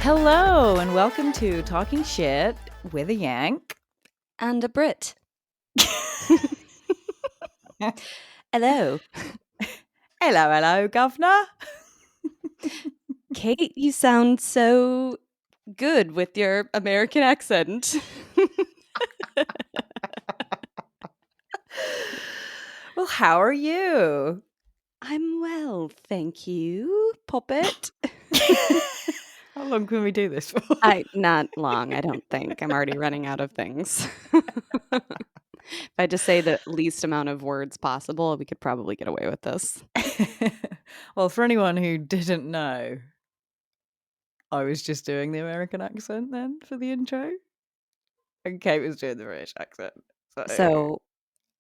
Hello and welcome to Talking Shit with a Yank. And a Brit. Hello. Hello, governor. Kate, you sound so good with your American accent. Well, how are you? I'm well, thank you, Poppet. How long can we do this for? Not long, I don't think. I'm already running out of things. If I just say the least amount of words possible, we could probably get away with this. Well, for anyone who didn't know, I was just doing the American accent then for the intro. And Kate was doing the British accent. So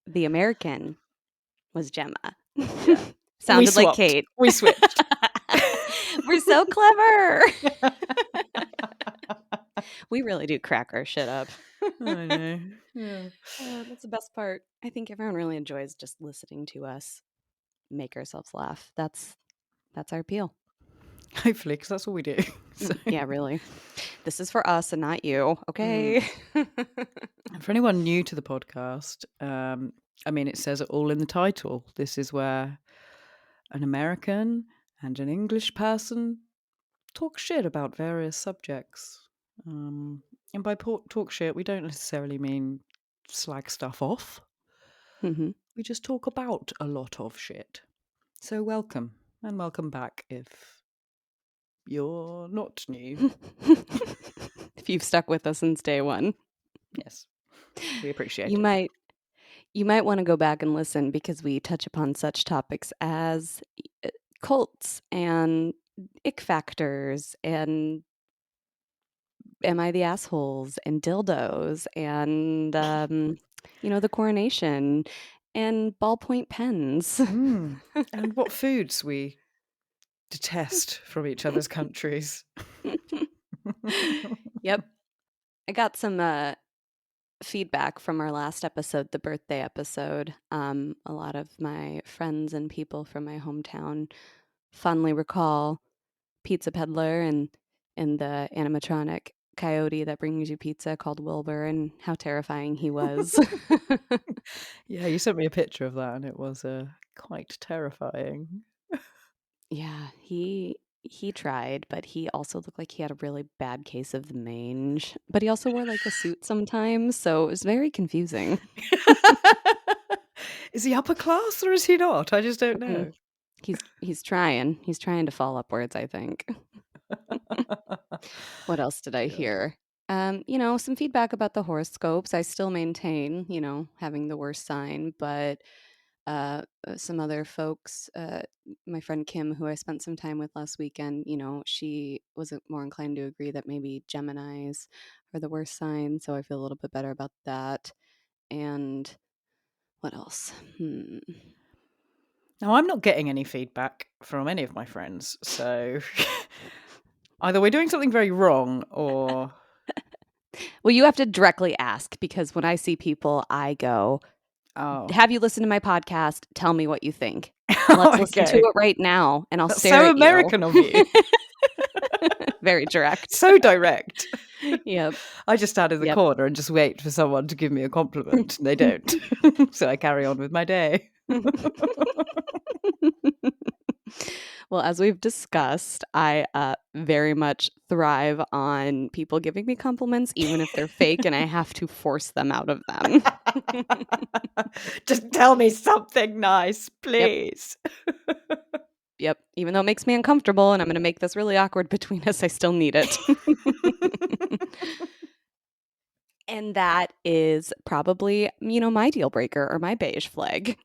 the American was Gemma. Yeah. Sounded like Kate. We switched. We're so clever. We really do crack our shit up. I know. Yeah. That's the best part. I think everyone really enjoys just listening to us make ourselves laugh. That's our appeal. Hopefully, because that's all we do. So. Yeah, really. This is for us and not you. Okay. For anyone new to the podcast, I mean, it says it all in the title. This is where an American and an English person talk shit about various subjects. And by talk shit, we don't necessarily mean slag stuff off. Mm-hmm. We just talk about a lot of shit. So welcome, and welcome back if you're not new. If you've stuck with us since day one. Yes, we appreciate you it. You might want to go back and listen because we touch upon such topics as cults and ick factors and am I the assholes and dildos and the coronation and ballpoint pens. And what foods we detest from each other's countries. Yep. I got some feedback from our last episode, the birthday episode. A lot of my friends and people from my hometown fondly recall Pizza Peddler and the animatronic coyote that brings you pizza called Wilbur and how terrifying he was. Yeah, you sent me a picture of that and it was quite terrifying. Yeah, he tried, but he also looked like he had a really bad case of the mange. But he also wore like a suit sometimes, so it was very confusing. Is he upper class or is he not? I just don't know. He's trying. He's trying to fall upwards, I think. What else did I hear? Some feedback about the horoscopes. I still maintain, having the worst sign, but some other folks, my friend Kim, who I spent some time with last weekend, she was more inclined to agree that maybe Geminis are the worst sign. So I feel a little bit better about that. And what else? Now, I'm not getting any feedback from any of my friends. So either we're doing something very wrong or... Well, you have to directly ask because when I see people, I go, have you listened to my podcast? Tell me what you think. Let's listen to it right now, and I'll stare at you. So American of you. Very direct. So direct. Yep. I just stand in the corner and just wait for someone to give me a compliment. And they don't. So I carry on with my day. Well, as we've discussed, I very much thrive on people giving me compliments, even if they're fake, and I have to force them out of them. Just tell me something nice, please. Yep. Even though it makes me uncomfortable and I'm going to make this really awkward between us, I still need it. And that is probably, my deal breaker or my beige flag.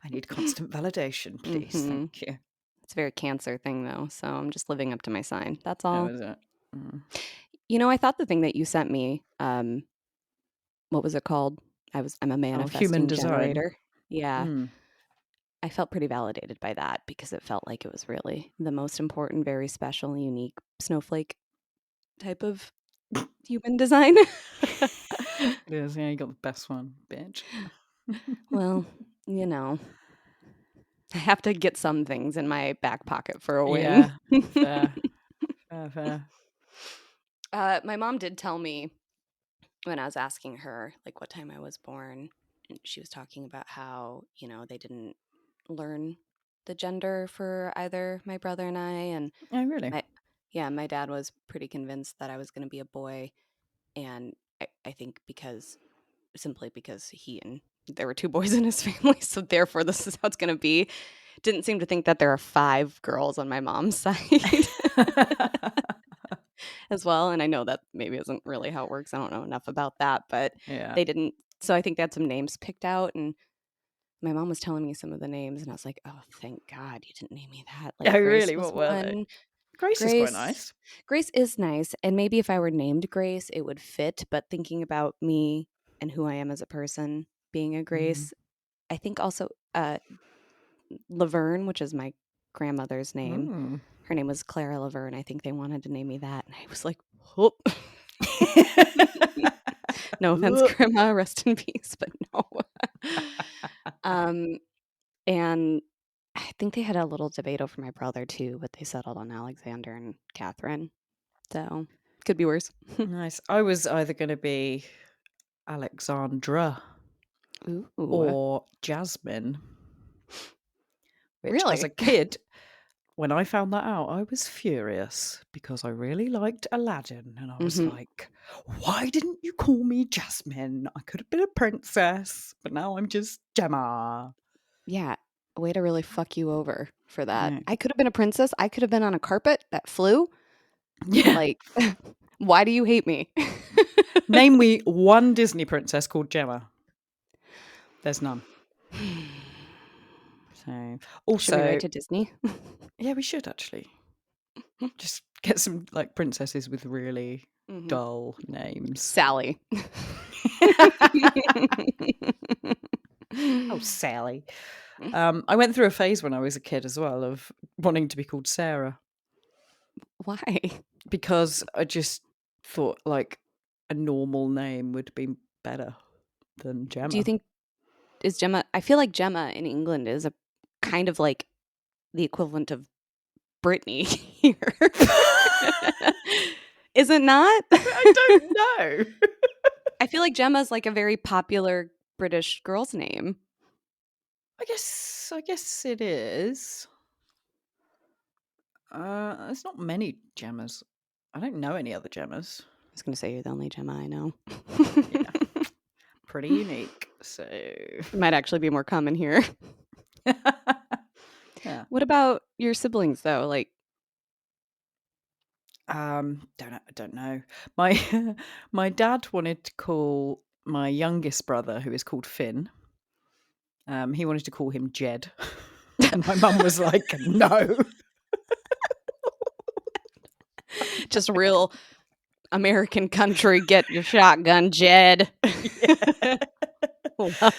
I need constant validation, please. Mm-hmm. Thank you. It's a very Cancer thing, though, so I'm just living up to my sign. That's all. That was it. I thought the thing that you sent me, what was it called? I'm a manifesting human generator. Yeah. Mm. I felt pretty validated by that because it felt like it was really the most important, very special, unique snowflake type of human design. It is, yeah, you got the best one, bitch. Well, you know, I have to get some things in my back pocket for a win. Yeah, fair, fair, fair. My mom did tell me when I was asking her, like, what time I was born, and she was talking about how, they didn't learn the gender for either my brother and I. And Oh, really? my, yeah, my dad was pretty convinced that I was going to be a boy. And I think simply because there were two boys in his family. So therefore, this is how it's going to be. Didn't seem to think that there are 5 girls on my mom's side as well. And I know that maybe isn't really how it works. I don't know enough about that, but Yeah. they didn't. So I think they had some names picked out, and my mom was telling me some of the names, and I was like, oh, thank God you didn't name me that. Like, Oh, Grace really? was What were they? one. Grace is quite Grace nice. Grace is nice, and maybe if I were named Grace, it would fit, but thinking about me and who I am as a person being a Mm. Grace, I think also Laverne, which is my grandmother's name. Mm. Her name was Clara Laverne. I think they wanted to name me that, and I was like, oh. No offense, Grandma, rest in peace, but no. um, and I think they had a little debate over my brother too, but they settled on Alexander and Catherine. So could be worse. Nice. I was either going to be Alexandra Ooh, or Jasmine, which as a really? kid, when I found that out, I was furious because I really liked Aladdin. And I was Hmm. like, why didn't you call me Jasmine? I could have been a princess, but now I'm just Gemma. Yeah. Way to really fuck you over for that. Yeah. I could have been a princess. I could have been on a carpet that flew. Yeah. Like, why do you hate me? Name me one Disney princess called Gemma. There's none. So, Should we write also, to Disney? yeah, we should actually just get some like princesses with really Hmm. dull names. Sally. Oh, Sally. I went through a phase when I was a kid as well of wanting to be called Sarah Why? because I just thought like a normal name would be better than Do you Gemma. think is Gemma? I feel like Gemma in England is a kind of like the equivalent of Britney here. Is it not? I don't know. I feel like Gemma's like a very popular British girl's name. I guess it is. There's not many Gemmas. I don't know any other Gemmas. I was going to say you're the only Gemma I know. Yeah, pretty unique. So, It might actually be more common here. yeah. What about your siblings though? Like, Don't know. My my dad wanted to call my youngest brother, who is called Finn. He wanted to call him Jed, and my mum was like, "No." just real American country, get your shotgun, Jed. Yeah. Love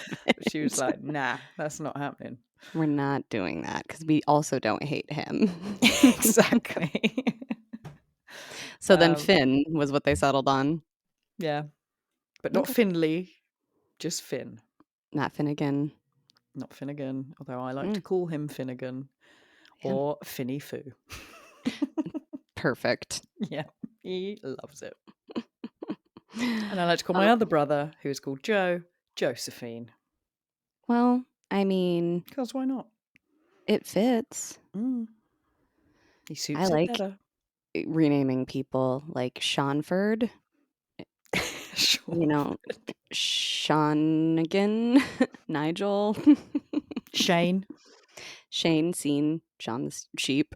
She was it. like, "Nah, that's not happening." We're not doing that because we also don't hate him. Exactly. So then Um, Finn was what they settled on. yeah, but not Okay. Finley, just Finn, Not Finnegan. not Finnegan. Although I like to Mm, call him Finnegan yeah. or Finny Foo. Perfect. Yeah, he loves it. And I like to call my other brother, who is called Joe, Josephine. Well, I mean, Because why not? it fits. Mm, he I suits it like better. renaming people like Seanford, Sure. you know, Seanigan, Nigel, Shane. Shane, Scene, Sean's sheep.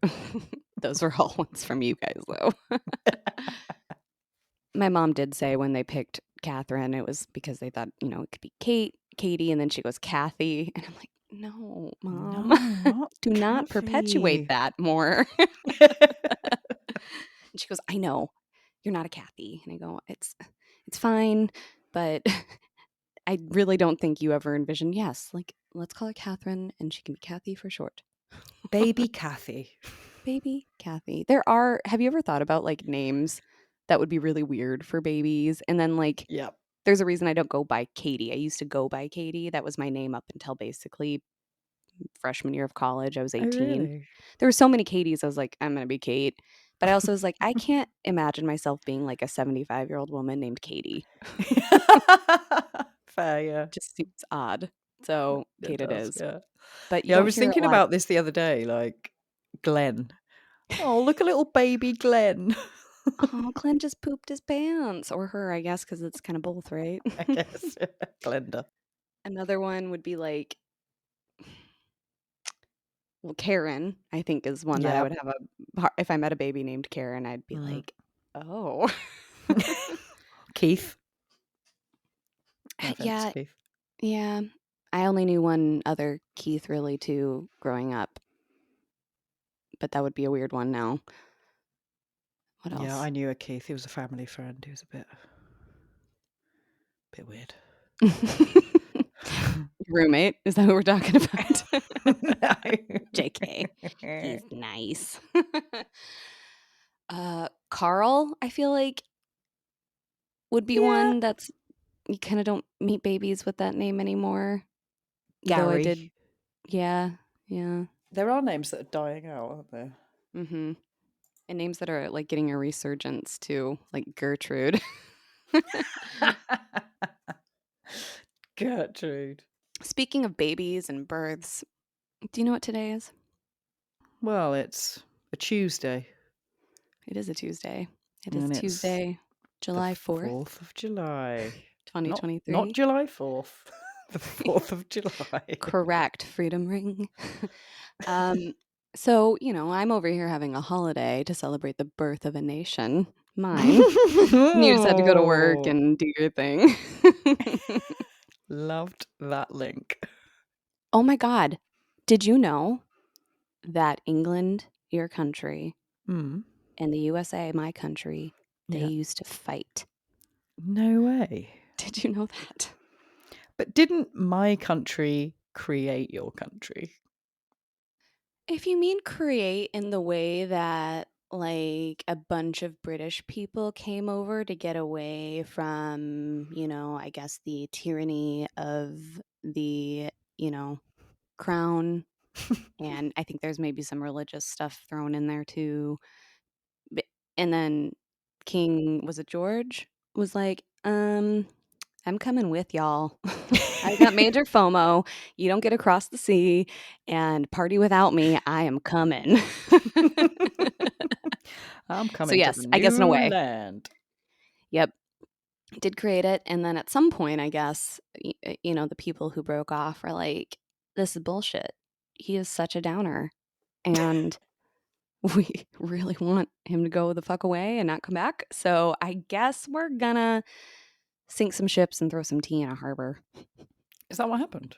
Those are all ones from you guys, though. My mom did say when they picked Catherine, it was because they thought, it could be Katie, and then she goes Kathy. And I'm like, no, mom, No, not do not perpetuate Kathy. that more. And she goes, I know, you're not a Kathy. And I go, it's fine, but I really don't think you ever envisioned, yes, like, let's call her Catherine, and she can be Kathy for short. Baby Kathy. Baby Kathy. Have you ever thought about like names that would be really weird for babies. And then, like, Yep. there's a reason I don't go by Katie. I used to go by Katie. That was my name up until basically freshman year of college. I was Oh, 18. really? There were so many Katies. I was like, I'm going to be Kate. But I also was like, I can't imagine myself being like a 75-year-old woman named Katie. Fair, yeah. Just seems odd. So It Kate it does, is. yeah. But you Yeah, I don't was hear a thinking lot of about this the other day, like Glenn. Oh, look at little baby Glenn. oh, Clint just pooped his pants. Or her, I guess, because it's kind of both, right? I guess. Glenda. Another one would be like, well, Karen, I think is one that I Yeah. would have if I met a baby named Karen, I'd be Mm. like, oh. Keith. No offense, Yeah, Keith. yeah. I only knew one other Keith really too growing up, but that would be a weird one now. What Yeah, else? I knew a Keith. He was a family friend. He was a bit weird. Roommate? Is that what we're talking about? No. JK. He's nice. Carl, I feel like would be Yeah. one that's you kind of don't meet babies with that name anymore. Though I did, Gary. yeah, yeah. There are names that are dying out, aren't there? Mm-hmm. And names that are like getting a resurgence too, like Gertrude. Gertrude. Speaking of babies and births, do you know what today is? Well, it's a Tuesday. It is a Tuesday. It is And it's Tuesday, the July 4th, 4th of July. Not 2023. July 4th. The 4th of July. Correct. Freedom ring. um, so, I'm over here having a holiday to celebrate the birth of a nation, mine. And you just had to go to work and do your thing. Loved that link. Oh my God. Did you know that England, your country, Mm. and the USA, my country, they Yeah. used to fight? No way. Did you know that? But didn't my country create your country? If you mean create in the way that like a bunch of British people came over to get away from, I guess the tyranny of the, crown. And I think there's maybe some religious stuff thrown in there too. And then King, was it George? Was like, I'm coming with y'all. I got major FOMO. You don't get across the sea and party without me. I am coming. I'm So coming to the yes, I guess in a new way. land. Yep. Did create it. And then at some point, I guess, the people who broke off are like, this is bullshit. He is such a downer. And we really want him to go the fuck away and not come back. So I guess we're gonna sink some ships and throw some tea in a harbor. Is that what happened?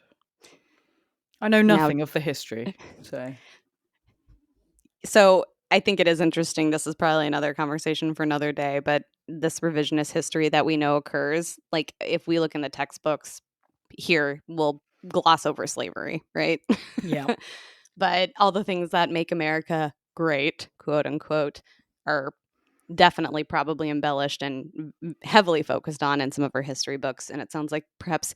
I know Now, nothing of the history, so I think it is interesting. This is probably another conversation for another day, but this revisionist history that we know occurs, like if we look in the textbooks here, we'll gloss over slavery, right? Yeah. But all the things that make America great, quote unquote, are definitely probably embellished and heavily focused on in some of our history books. And it sounds like perhaps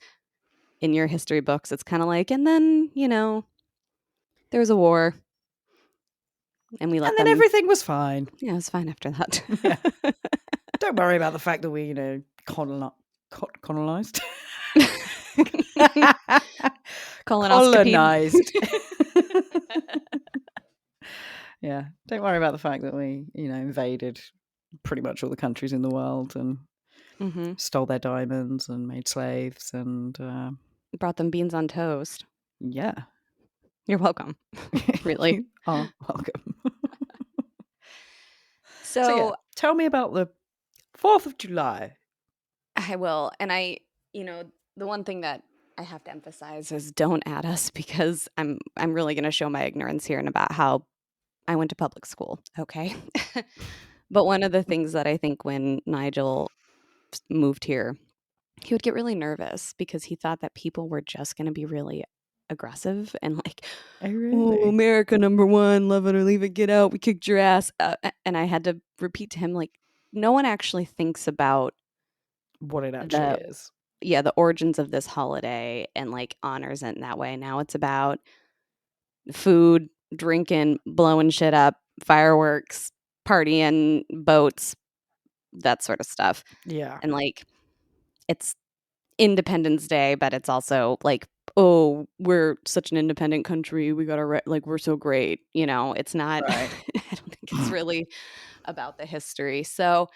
in your history books, it's kind of like, and then, there was a war and we let And then them, everything was fine. yeah, it was fine after that. Yeah. Don't worry about the fact that we, colonized. Colonoscopy. Colonized. Yeah. Don't worry about the fact that we, invaded pretty much all the countries in the world and Mm-hmm. stole their diamonds and made slaves and Brought them beans on toast. yeah. You're welcome. Really. You are welcome. So yeah, So tell me about the 4th of July. I will. And the one thing that I have to emphasize is don't add us because I'm really going to show my ignorance here and about how I went to public school. Okay. But one of the things that I think when Nigel moved here, he would get really nervous because he thought that people were just going to be really aggressive and like, Oh, oh, really? America number one, love it or leave it, get out, we kicked your ass. And I had to repeat to him, like, no one actually thinks about What it actually the is. the origins of this holiday and like honors it in that way. Now it's about food, drinking, blowing shit up, fireworks, partying, boats, that sort of stuff. Yeah. And like it's Independence Day, but it's also like, oh, we're such an independent country. We got to like we're so great. It's not. Right. I don't think it's really about the history. So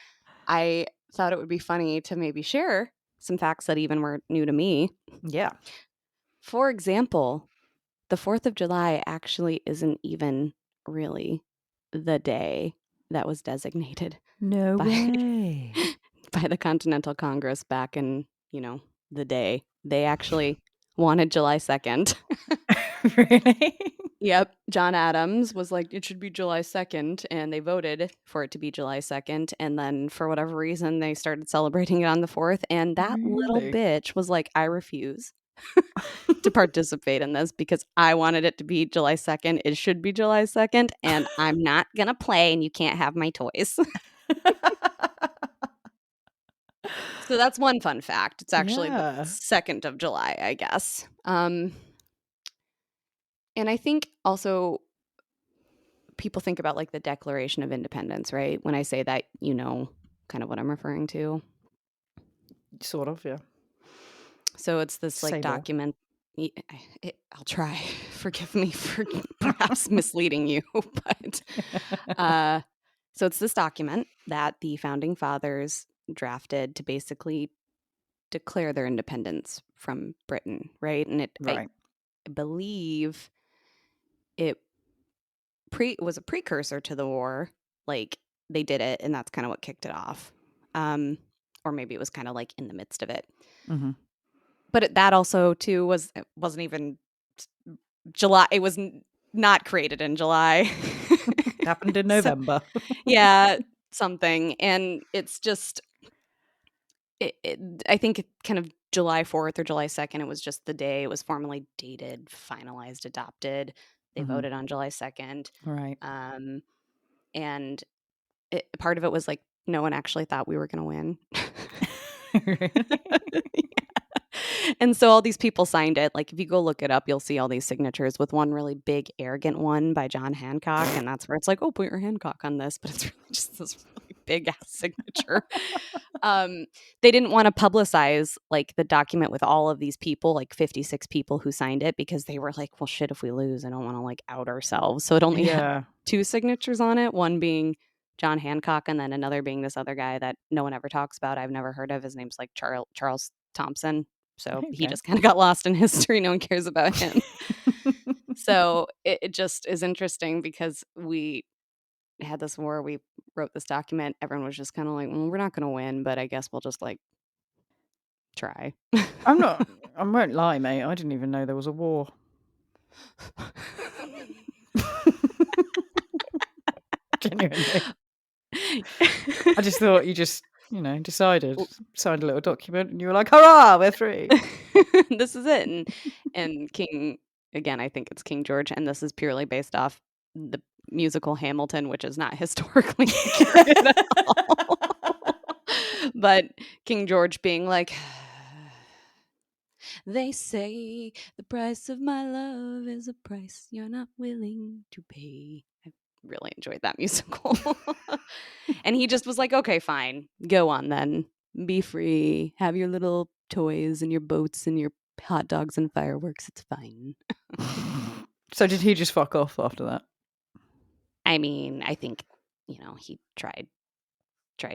I thought it would be funny to maybe share some facts that even were new to me. Yeah. For example, the 4th of July actually isn't even really the day that was designated No by way. by the Continental Congress back in, the day. They actually wanted July 2nd. Really? Yep. John Adams was like, it should be July 2nd. And they voted for it to be July 2nd. And then for whatever reason, they started celebrating it on the 4th. And that little Really? bitch was like, I refuse to participate in this because I wanted it to be July 2nd. It should be July 2nd. And I'm not going to play and you can't have my toys. So that's one fun fact. It's actually the Yeah. 2nd of July, I guess. And I think also people think about like the Declaration of Independence, right? When I say that, kind of what I'm referring to. Sort of, yeah. So it's this like Say more. document. I'll try. Forgive me for perhaps misleading you, but so it's this document that the founding fathers drafted to basically declare their independence from Britain, right? And I Right. believe it was a precursor to the war. Like they did it, and that's kind of what kicked it off. Or maybe it was kind of like in the midst of it. Mm-hmm. But that also too wasn't even July. It was not created in July. Happened in So November. yeah, something, and it's just I think it kind of July 4th or July 2nd. It was just the day it was formally dated, finalized, adopted. They Mm-hmm. voted on July 2nd. Right. And part of it was like no one actually thought we were going to win. Really? And so all these people signed it. Like if you go look it up, you'll see all these signatures with one really big, arrogant one by John Hancock. And that's where it's like, oh, put your Hancock on this. But it's really just this really big ass signature. They didn't want to publicize like the document with all of these people, like 56 people who signed it, because they were like, well, shit, if we lose, I don't want to like out ourselves. So it only had Yeah. 2 signatures on it, one being John Hancock and then another being this other guy that no one ever talks about. I've never heard of. His name's like Charles Thompson. So he Okay. just kind of got lost in history. No one cares about him. So it just is interesting because we had this war. We wrote this document. Everyone was just kind of like, well, we're not going to win, but I guess we'll just like try. I'm not. I won't lie, mate. I didn't even know there was a war. Genuinely. I just thought you just, decided, signed a little document, and you were like, "Hurrah, we're free." This is it. And King, again, I think it's King George, and this is purely based off the musical Hamilton, which is not historically accurate at all. But King George being like, they say the price of my love is a price you're not willing to pay. I really enjoyed that musical. And he just was like, okay, fine, go on then. Be free. Have your little toys and your boats and your hot dogs and fireworks. It's fine. So did he just fuck off after that? I mean, I think, he tried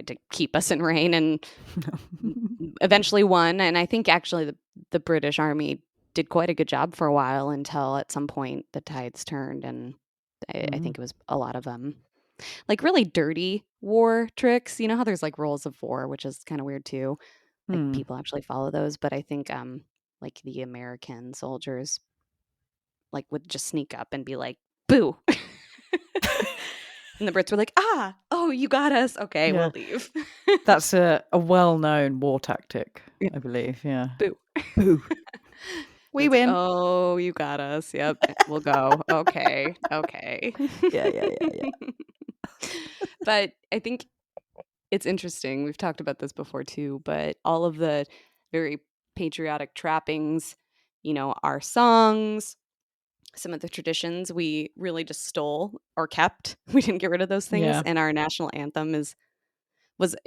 to keep us in reign and eventually won. And I think actually the British Army did quite a good job for a while until at some point the tides turned. And I think it was a lot of like really dirty war tricks. You know how there's like rules of war, which is kind of weird too. Like Hmm. people actually follow those. But I think like the American soldiers like would just sneak up and be like, boo. And the Brits were like, oh, you got us. Okay, Yeah. we'll leave. That's a well-known war tactic, Yeah. I believe. Yeah. Boo. Boo. And We it's like, win. oh, you got us. Yep. We'll go. Okay. Okay. Yeah. But I think it's interesting. We've talked about this before too, but all of the very patriotic trappings, our songs, some of the traditions we really just stole or kept. We didn't get rid of those things. Yeah. And our national anthem was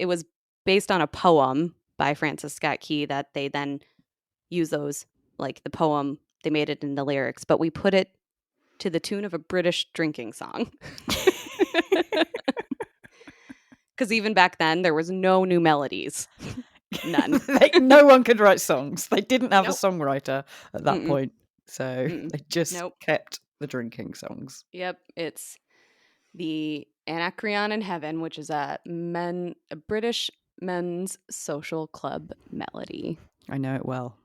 based on a poem by Francis Scott Key that they then use those, like the poem, they made it into lyrics, but we put it to the tune of a British drinking song. Because even back then, there was no new melodies. None. No one could write songs. They didn't have a Nope. songwriter at that Mm-mm. point. So Mm-mm. they just Nope. kept the drinking songs. Yep. It's the Anacreon in Heaven, which is a British men's social club melody. I know it well.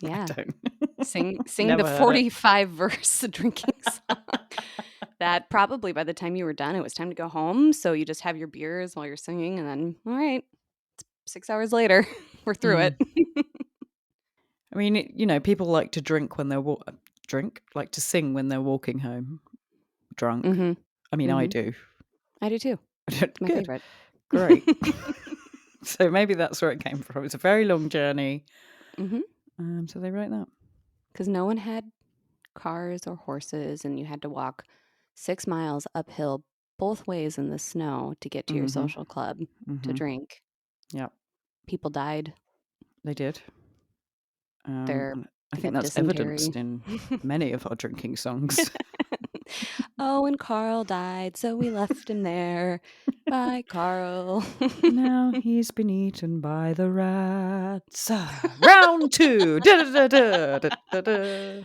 Yeah. I don't. Sing the Never heard it. 45-verse drinking song. That probably by the time you were done, it was time to go home. So you just have your beers while you're singing, and then, all right, it's 6 hours later, we're through it. I mean, people like to drink when they're like to sing when they're walking home drunk. Mm-hmm. I mean, I do. I do too. It's my Good. favorite. Great. So maybe that's where it came from. It's a very long journey. Mm-hmm. So they wrote that. Because no one had cars or horses, and you had to walk 6 miles uphill both ways in the snow to get to your social club to drink. Yeah, People died. they did. They I think got that's dysentery. evidenced in many of our drinking songs. Oh, and Carl died, so we left him there. Bye, Carl. Now he's been eaten by the rats. Round 2. Da, da, da, da, da, da.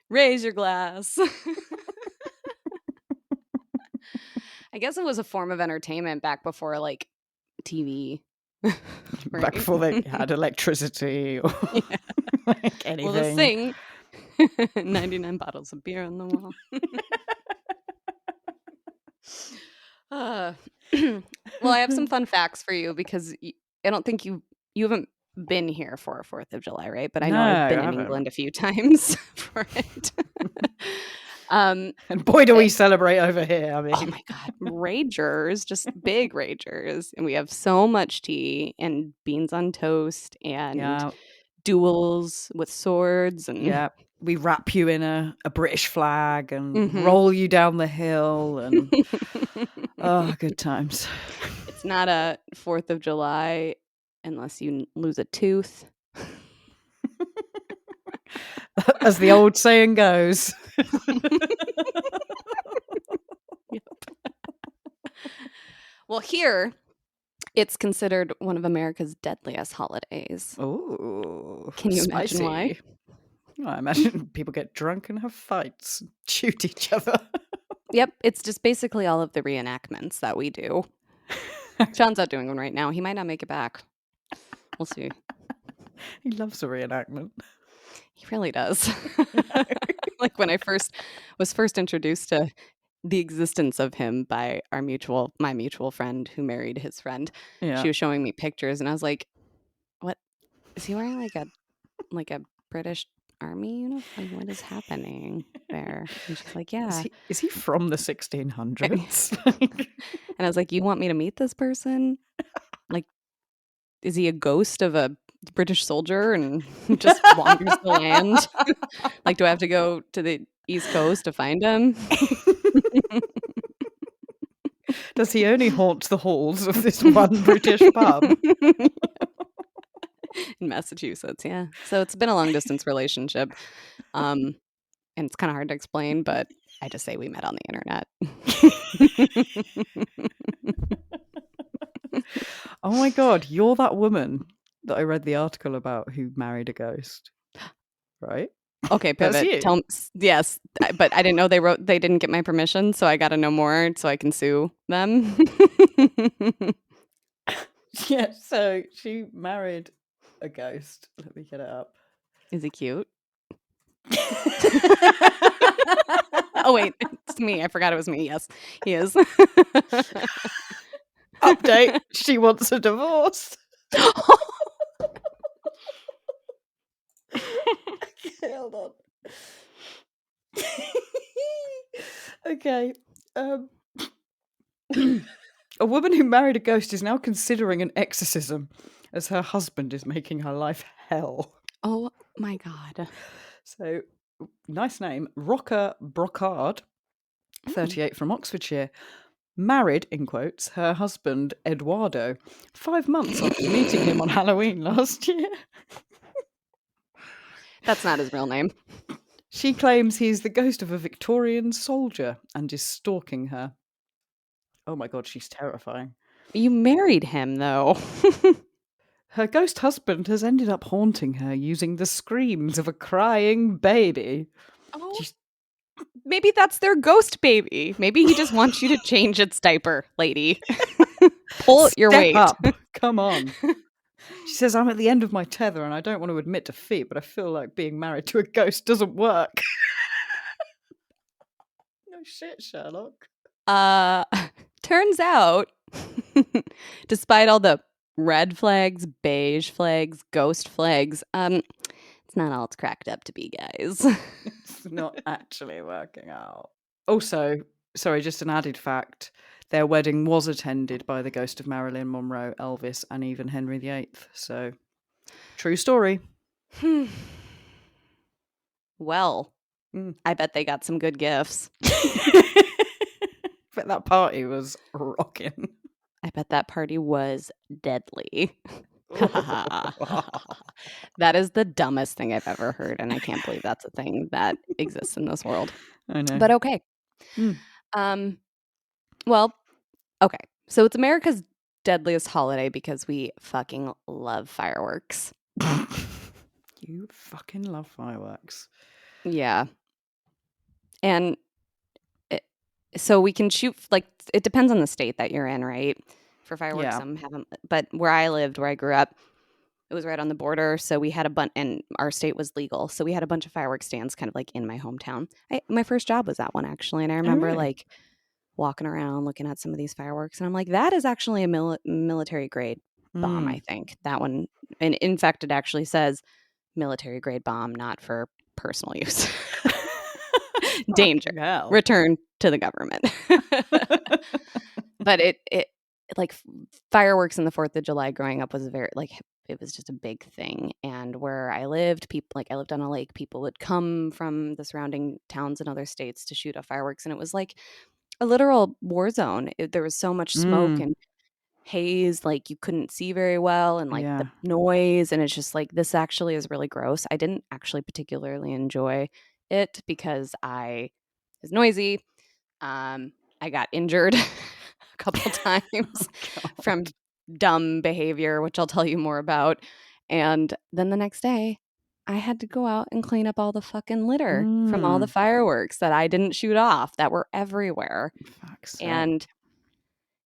Raise your glass. I guess it was a form of entertainment back before, like, TV. Back before they had electricity or like anything. Well, the thing, 99 bottles of beer on the wall. Well, I have some fun facts for you because I don't think you haven't been here for a 4th of July, right? But I know I've been in England a few times for it. And boy, do we celebrate over here. I mean, oh my God, ragers, just big ragers. And we have so much tea and beans on toast and duels with swords. And we wrap you in a British flag and roll you down the hill and oh, good times. It's not a 4th of July unless you lose a tooth. As the old saying goes. Yep. Well, here it's considered one of America's deadliest holidays. Oh, can you imagine why? Well, I imagine people get drunk and have fights, and shoot each other. Yep, it's just basically all of the reenactments that we do. John's out doing one right now. He might not make it back. We'll see. He loves a reenactment. He really does. Like when I was first introduced to the existence of him by my mutual friend who married his friend. Yeah. She was showing me pictures and I was like, what is he wearing, like a British army uniform? Like, what is happening there? And she's like, yeah. Is he from the 1600s? And I was like, you want me to meet this person? Like, is he a ghost of a British soldier and just wanders the land? Like, do I have to go to the East Coast to find him? Does he only haunt the halls of this one British pub? In Massachusetts, yeah. So it's been a long distance relationship. And it's kind of hard to explain, but I just say we met on the internet. Oh my God, you're that woman that I read the article about who married a ghost, right? Okay, pivot. Yes, but I didn't know they didn't get my permission, so I got to know more so I can sue them. Yeah, so she married a ghost. Let me get it up. Is he cute? Oh wait, it's me. I forgot it was me. Yes, he is. Update, she wants a divorce. Okay, hold on. Okay. A woman who married a ghost is now considering an exorcism as her husband is making her life hell. Oh my God. So, nice name. Rocker Brocard, Mm. 38, from Oxfordshire, married, in quotes, her husband Eduardo 5 months after meeting him on Halloween last year. That's not his real name. She claims he's the ghost of a Victorian soldier and is stalking her. Oh my God, she's terrifying. You married him, though. Her ghost husband has ended up haunting her using the screams of a crying baby. Oh, She's maybe that's their ghost baby. Maybe he just wants you to change its diaper, lady. Pull your Step weight. up. Come on. She says, I'm at the end of my tether and I don't want to admit defeat, but I feel like being married to a ghost doesn't work. No shit, Sherlock. Turns out, despite all the red flags, beige flags, ghost flags, it's not all it's cracked up to be, guys. It's not actually working out. Also, sorry, just an added fact. Their wedding was attended by the ghost of Marilyn Monroe, Elvis, and even Henry VIII. So, true story. Well, I bet they got some good gifts. But that party was rocking. I bet that party was deadly. That is the dumbest thing I've ever heard, and I can't believe that's a thing that exists in this world. I know. But okay. Well, okay. So it's America's deadliest holiday because we fucking love fireworks. You fucking love fireworks. Yeah. And so we can shoot, like, it depends on the state that you're in, right? For fireworks, Yeah. some haven't. But where I lived, where I grew up, it was right on the border. So we had a bunch, and our state was legal. So we had a bunch of fireworks stands kind of like in my hometown. My first job was that one, actually. And I remember really? like walking around looking at some of these fireworks. And I'm like, that is actually a military grade bomb, I think. That one. And in fact, it actually says military grade bomb, not for personal use. Danger. Hell. Return to the government. But it like fireworks in the 4th of July growing up was very like it was just a big thing. And where I lived, people like I lived on a lake, people would come from the surrounding towns and other states to shoot off fireworks, and it was like a literal war zone. There was so much smoke and haze, like you couldn't see very well, and like the noise, and it's just like this actually is really gross. I didn't actually particularly enjoy it because I was noisy. I got injured a couple times from dumb behavior, which I'll tell you more about. And then the next day, I had to go out and clean up all the fucking litter from all the fireworks that I didn't shoot off that were everywhere. Fuck's And sake.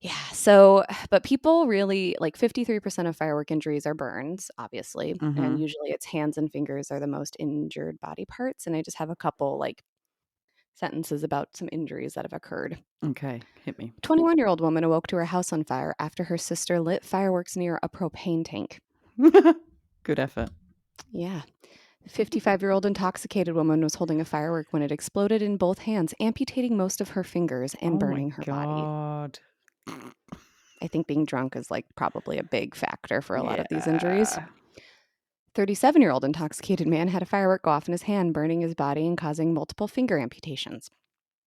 yeah, so, but people really like 53% of firework injuries are burns, obviously. And usually it's hands and fingers are the most injured body parts. And I just have a couple like sentences about some injuries that have occurred. Okay, hit me. 21-year-old woman awoke to her house on fire after her sister lit fireworks near a propane tank. Good effort. Yeah. 55-year-old intoxicated woman was holding a firework when it exploded in both hands, amputating most of her fingers and burning her body. I think being drunk is like probably a big factor for a lot of these injuries. 37-year-old intoxicated man had a firework go off in his hand, burning his body and causing multiple finger amputations.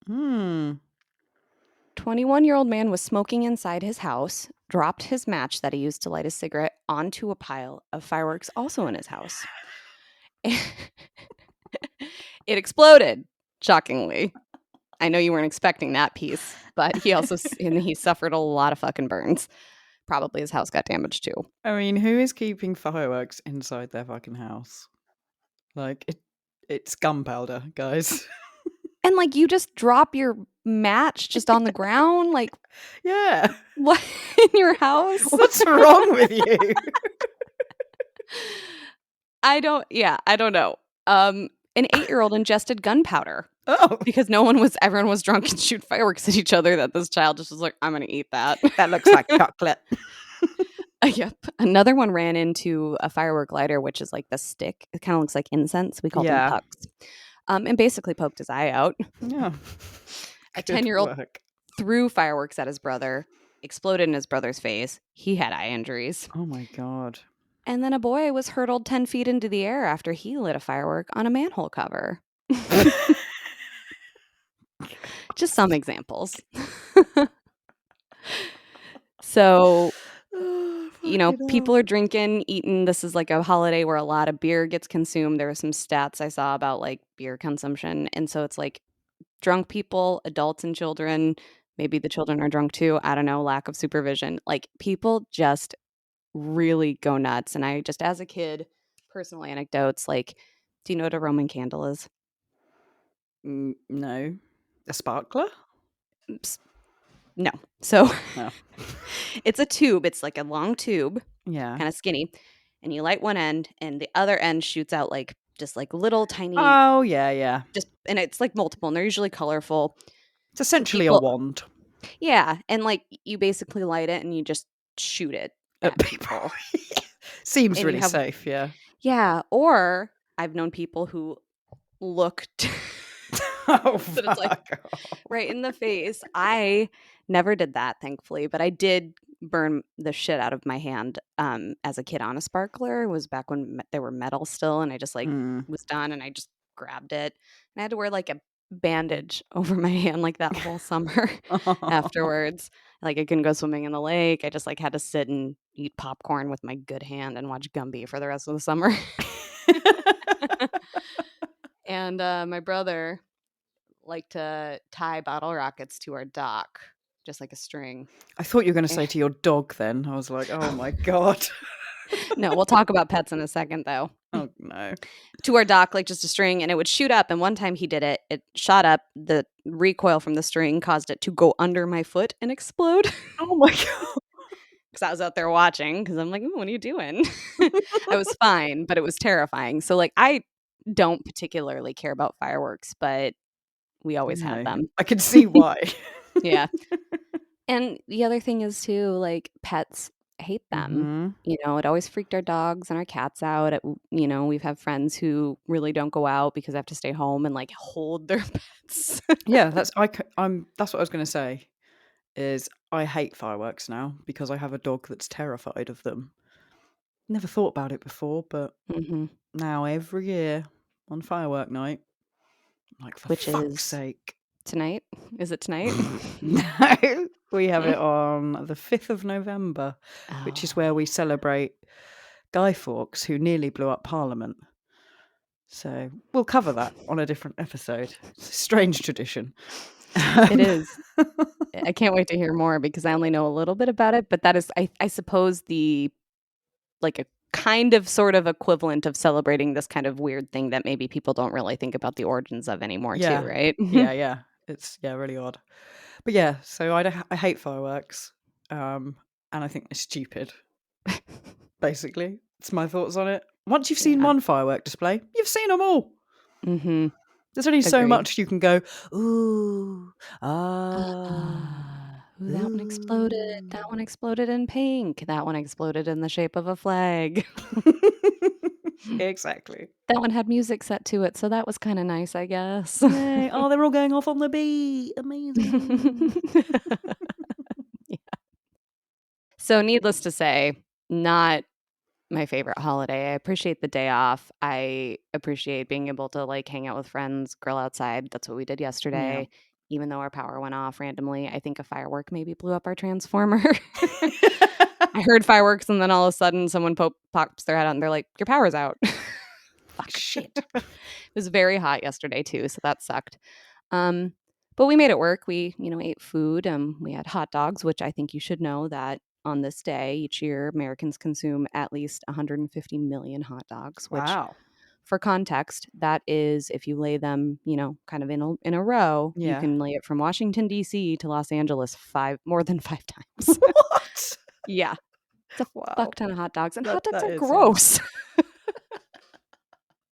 21-year-old man was smoking inside his house, dropped his match that he used to light a cigarette onto a pile of fireworks also in his house. It exploded, shockingly. I know you weren't expecting that piece, but he suffered a lot of fucking burns. Probably his house got damaged too. I mean, who is keeping fireworks inside their fucking house? Like, it's gunpowder, guys. And like you just drop your match just on the ground, like yeah, what in your house? What's wrong with you? I don't know. An 8-year-old ingested gunpowder. Oh, because everyone was drunk and shoot fireworks at each other. That this child just was like, I'm gonna eat that. That looks like chocolate. Yep. Another one ran into a firework lighter, which is like the stick. It kind of looks like incense. We call them pucks. And basically poked his eye out. Yeah. A 10-year-old threw fireworks at his brother. exploded in his brother's face. He had eye injuries. Oh my God. And then a boy was hurtled 10 feet into the air after he lit a firework on a manhole cover. Just some examples. So, Oh, you know, fucking people hell. are drinking, eating. This is like a holiday where a lot of beer gets consumed. There were some stats I saw about like beer consumption. And so it's like drunk people, adults and children. Maybe the children are drunk too. I don't know. Lack of supervision. Like people just really go nuts. And I just, as a kid, personal anecdotes like, do you know what a Roman candle is? No. A sparkler? No. So No. it's a tube. It's like a long tube, Yeah. kind of skinny, and you light one end, and the other end shoots out like just like little tiny, Oh, yeah, yeah. just and it's like multiple, and they're usually colorful. It's So essentially a people, wand yeah, and like you basically light it and you just shoot it at at people. people, Seems and you really have safe, yeah. yeah. Or I've known people who looked Oh, that it's like fuck off. right in the face. I never did that, thankfully, but I did burn the shit out of my hand as a kid on a sparkler. It was back when they were metal still, and I just like Mm. was done, and I just grabbed it, and I had to wear like a bandage over my hand like that whole summer afterwards. Like I couldn't go swimming in the lake. I just like had to sit and eat popcorn with my good hand and watch Gumby for the rest of the summer. And my brother liked to tie bottle rockets to our dock, just like a string. I thought you were going to say to your dog then. I was like, oh my God. No, we'll talk about pets in a second, though. Oh, no. To our dock, like just a string, and it would shoot up. And one time he did it, it shot up. The recoil from the string caused it to go under my foot and explode. Oh my God. Because I was out there watching, because I'm like, "Ooh, what are you doing?" I was fine, but it was terrifying. So, like, I don't particularly care about fireworks, but we always had No. them. I can see why. Yeah. And the other thing is too, like, pets hate them. Hmm. You know, it always freaked our dogs and our cats out. You know, we've had friends who really don't go out because they have to stay home and, like, hold their pets. Yeah, that's what I was going to say. Is I hate fireworks now because I have a dog that's terrified of them. Never thought about it before, but Mhm. now every year on firework night, I'm like, for Which fuck's is sake. tonight? Is it tonight? No, we have it on the 5th of November, which is where we Oh. celebrate Guy Fawkes, who nearly blew up Parliament. So we'll cover that on a different episode. It's a strange tradition. It is. I can't wait to hear more because I only know a little bit about it, but that is I suppose the like a kind of sort of equivalent of celebrating this kind of weird thing that maybe people don't really think about the origins of anymore too, Yeah, right? yeah. It's really odd. But yeah, so I hate fireworks, and I think they're stupid. Basically, it's my thoughts on it. Once you've seen Yeah. one firework display, you've seen them all. Mhm. There's only so Agreed. much you can go. Ooh, ah, Ooh, that one exploded. That ooh. one exploded in pink. That one exploded in the shape of a flag. Exactly. That one had music set to it, so that was kinda nice, I guess. Yay! Oh, they're all going off on the beat. Amazing. Yeah. So needless to say, not my favorite holiday. I appreciate the day off. I appreciate being able to, like, hang out with friends, grill outside. That's what we did Yeah. yesterday, even though our power went off randomly. I think a firework maybe blew up our transformer. I heard fireworks, and then all of a sudden, someone pops their head out, and they're like, "Your power's out." Fuck. Shit. It was very hot yesterday too, so that sucked. Um, but we made it work. We, you know, ate food. We had hot dogs, which I think you should know that on this day each year, Americans consume at least 150 million hot dogs, which Wow. for context, that is if you lay them, you know, kind of in a row, you Yeah. can lay it from Washington D.C. to Los Angeles more than 5 times. What? Yeah, it's a Wow. fuck ton of hot dogs, and hot dogs That are is, yeah. gross.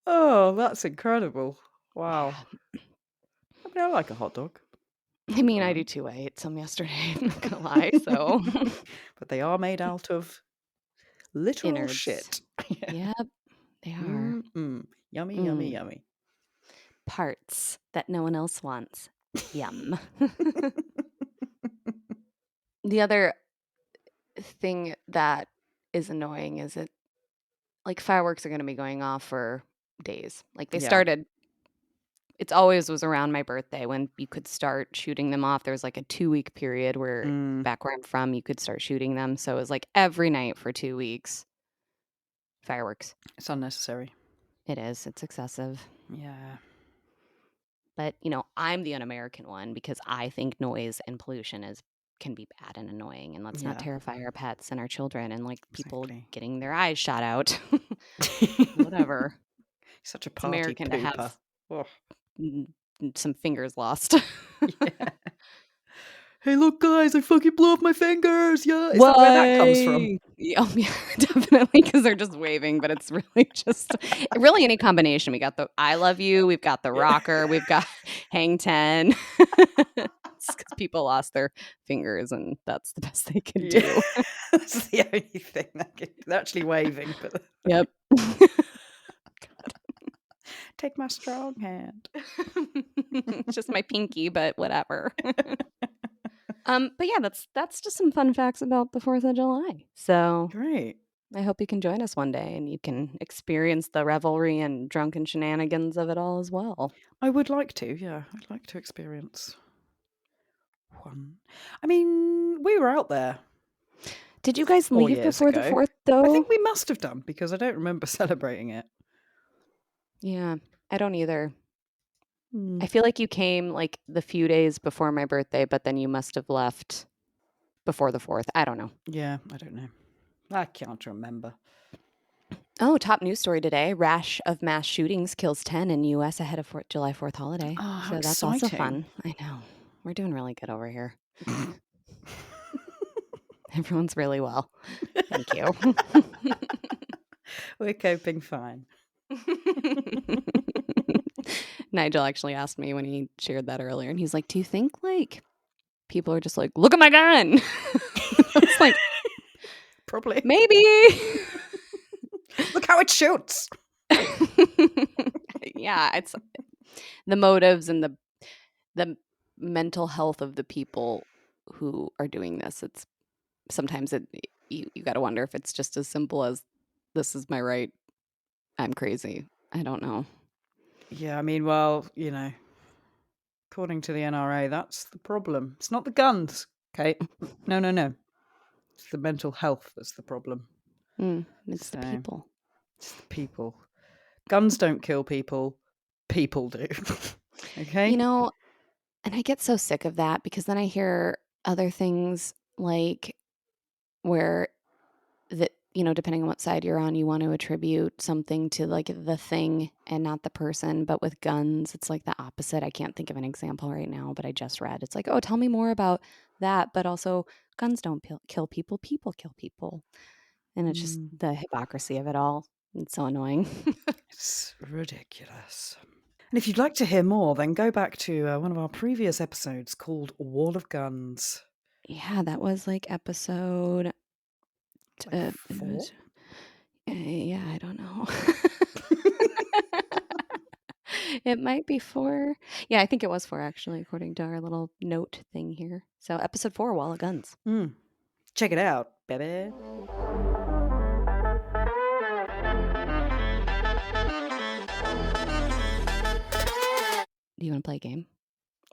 Oh, that's incredible. Wow. Yeah. I mean, I like a hot dog. I I mean, don't I know. do too. I ate some yesterday. I'm not gonna lie. So But they are made out of literal innards. shit. Yeah. Yep, they are Mm-mm. Yummy, yummy, mm, yummy. parts that no one else wants. Yum. The other thing that is annoying is it like fireworks are going to be going off for days. Like they Yeah. started it's always was around my birthday when you could start shooting them off. There was like a 2-week period where Mm, back where I'm from, you could start shooting them. So it was like every night for 2 weeks. Fireworks. it's unnecessary. It is. It's excessive. Yeah. But, I'm the un-American one because I think noise and pollution can be bad and annoying, and let's not Yeah. terrify our pets and our children and, like, people Exactly. getting their eyes shot out. Whatever. Such a It's party American to pooper. have Oh, some fingers lost. yeah. Hey, look, guys! I fucking blew off my fingers. Yeah, is that where that comes from? Why? Oh, yeah, definitely, because 'cause they're just waving, but it's really just really any combination. We got the "I love you," we've got the Yeah. rocker, we've got hang 10. It's 'cause people lost their fingers, and that's the best they could Yeah. do. That's the only thing they're actually waving, but Yep. take my strong hand. It's just my pinky, but whatever. But yeah, that's just some fun facts about the 4th of July. So Great. I hope you can join us one day and you can experience the revelry and drunken shenanigans of it all as well. I would like to, yeah. I'd like to experience one. I mean, we were out there Did you guys 4 leave years before the ago. 4th, I though? think we must have done because I don't remember celebrating it. Yeah, I don't either. Hmm. I feel like you came like the few days before my birthday, but then you must have left before the 4th. I don't know. Yeah, I don't know. I can't remember. Oh, top news story today. Rash of mass shootings kills 10 in U.S. ahead of July 4th holiday. Oh, how So that's also exciting. fun. I know. We're doing really good over here. Everyone's really well. Thank you. We're coping fine. Nigel actually asked me when he shared that earlier, and he's like, "Do you think like people are just like, look at my gun?" I was like, Probably. maybe. Look how it shoots. Yeah, it's the motives and the mental health of the people who are doing this. It's sometimes you got to wonder if it's just as simple as this is my right. I'm crazy. I don't know. Yeah, I mean, well, according to the NRA, that's the problem. It's not the guns, Kate. No, no, no. It's the mental health that's the problem. It's the So, people. it's the people. Guns don't kill people. People do. Okay? And I get so sick of that because then I hear other things like where that, depending on what side you're on, you want to attribute something to like the thing and not the person. But with guns, it's like the opposite. I can't think of an example right now, but I just read. It's like, oh, tell me more about that. But also, guns don't kill people, people kill people. And it's just Mm, the hypocrisy of it all. It's so annoying. it's ridiculous. And if you'd like to hear more, then go back to one of our previous episodes called Wall of Guns. Yeah, that was like episode. Like It 4? was, yeah, I don't know. It might be 4. Yeah, I think it was 4 actually, according to our little note thing here. So episode 4, Wall of Guns. Check it out, baby. Do you want to play a game?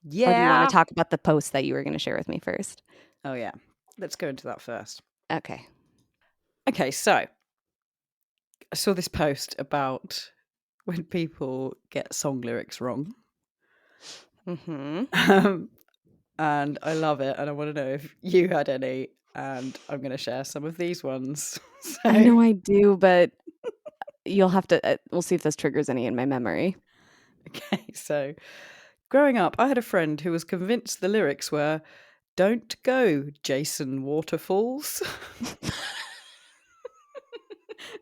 Or do you want to Yeah. talk about the post that you were going to share with me first? Oh, yeah. Let's go into that first. Okay. Okay, so I saw this post about when people get song lyrics wrong. Mm-hmm. And I love it. And I want to know if you had any. And I'm going to share some of these ones. I know I do, but you'll have to, we'll see if this triggers any in my memory. Okay, so growing up, I had a friend who was convinced the lyrics were, "Don't go, Jason Waterfalls."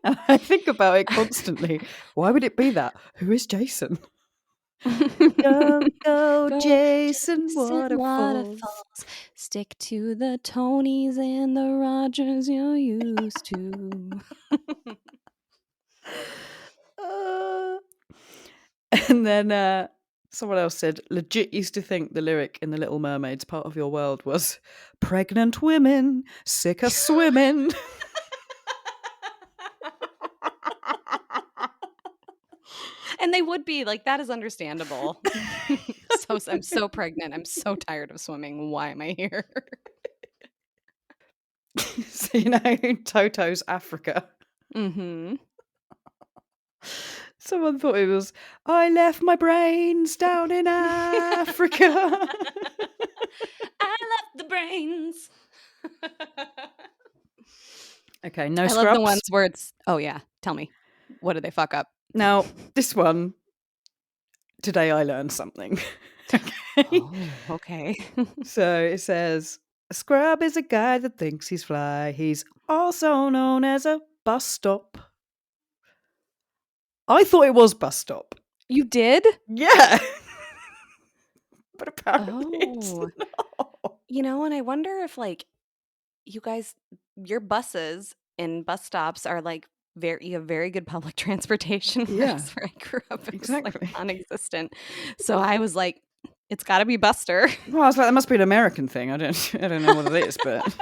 And I think about it constantly. Why would it be that? Who is Jason? Don't go, Go Jason Jason Waterfalls. Waterfalls. Stick to the Tonys and the Rogers you're used to. Uh, and then Someone else said, legit used to think the lyric in The Little Mermaid's Part of Your World was pregnant women, sick of swimming. And they would be like, that is understandable. So I'm so pregnant. I'm so tired of swimming. Why am I here? So, Toto's Africa. Mm-hmm. Someone thought it was, I left my brains down in Africa. I left the brains. Okay, no I scrubs. love the ones where it's, oh yeah, tell me. What did they fuck up? Now, this one, today I learned something. Okay. Oh, okay. So it says, a scrub is a guy that thinks he's fly. He's also known as a bus stop. I thought it was bus stop. You did? Yeah. But apparently it's Oh. not. And I wonder if you guys, your buses and bus stops are you have very good public transportation. Yeah. Whereas where I grew up, it was Exactly. non-existent. So I was like, it's got to be Buster. Well, I was like, that must be an American thing. I don't know what it is, but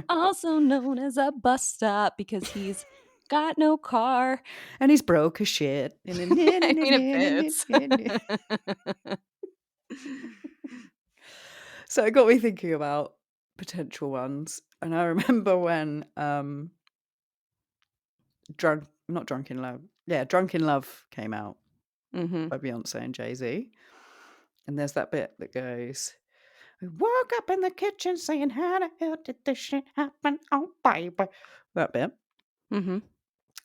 Also known as a bus stop because he's got no car. And he's broke as shit. I mean, it fits. So it got me thinking about potential ones. And I remember when Drunk in Love came out Mm-hmm. by Beyonce and Jay-Z. And there's that bit that goes, I woke up in the kitchen saying, how the hell did this shit happen? Oh, baby. That bit. Mm-hmm.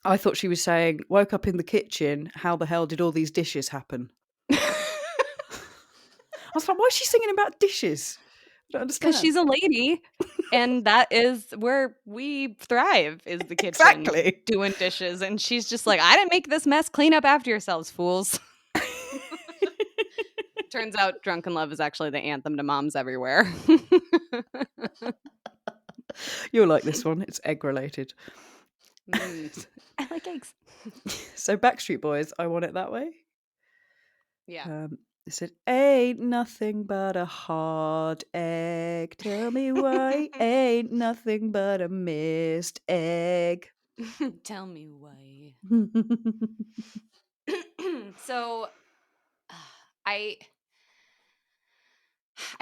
I thought she was saying, woke up in the kitchen, how the hell did all these dishes happen? I was like, why is she singing about dishes? I don't understand. Because she's a lady, and that is where we thrive, is the kitchen. Exactly. Doing dishes. And she's just like, I didn't make this mess. Clean up after yourselves, fools. Turns out Drunken Love is actually the anthem to moms everywhere. You'll like this one. It's egg related. I like eggs. So Backstreet Boys, I Want It That Way. Yeah. They said, ain't nothing but a hard egg. Tell me why ain't nothing but a missed egg. Tell me why. So I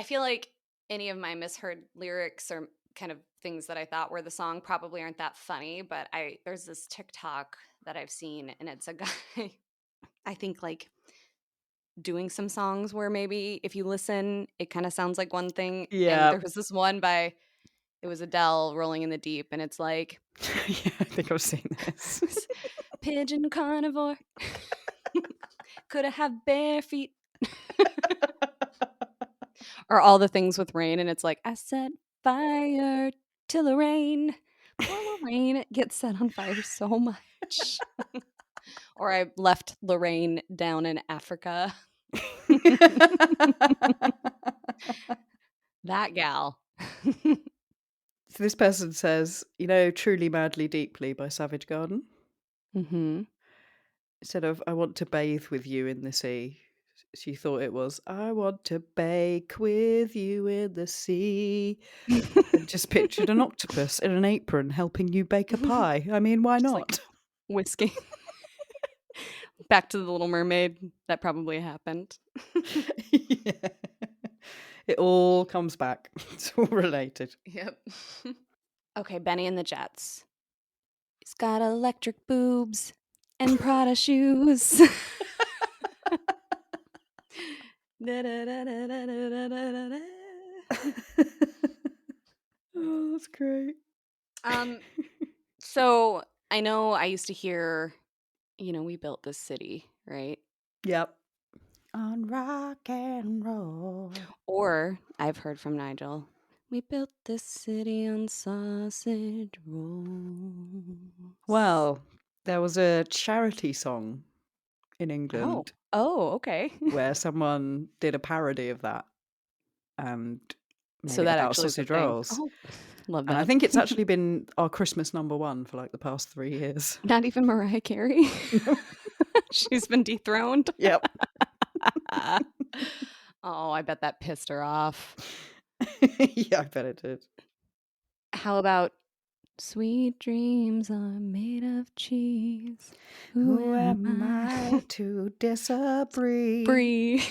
feel like any of my misheard lyrics or kind of things that I thought were the song probably aren't that funny, but there's this TikTok that I've seen, and it's a guy I think doing some songs where maybe if you listen it kind of sounds like one thing. Yeah. And there was this one it was Adele, Rolling in the Deep, and it's like yeah, I think I've seen this. Pigeon carnivore. Could I have bare feet? Or all the things with rain, and it's like, I set fire to Lorraine. Poor Lorraine gets set on fire so much. Or I left Lorraine down in Africa. That gal. So this person says, Truly Madly Deeply by Savage Garden. Mm-hmm. Instead of I want to bathe with you in the sea, she thought it was I want to bake with you in the sea. And just pictured an octopus in an apron helping you bake a pie. I mean, why Just, not? Whiskey. Back to the Little Mermaid. That probably happened. Yeah. It all comes back. It's all related. Yep. Okay, Benny and the Jets. He's got electric boobs and Prada shoes. Oh, that's great. So I know I used to hear, we built this city, right? Yep. On rock and roll. Or I've heard from Nigel, we built this city on sausage rolls. Well, there was a charity song in England. Oh, okay. Where someone did a parody of that and made So it that about actually is a sausage thing. rolls. Oh, love And that. I think it's actually been our Christmas #1 for the past 3 years. Not even Mariah Carey. She's been dethroned. Yep. Oh, I bet that pissed her off. Yeah, I bet it did. How about sweet dreams are made of cheese? Who am I to disagree? Brie.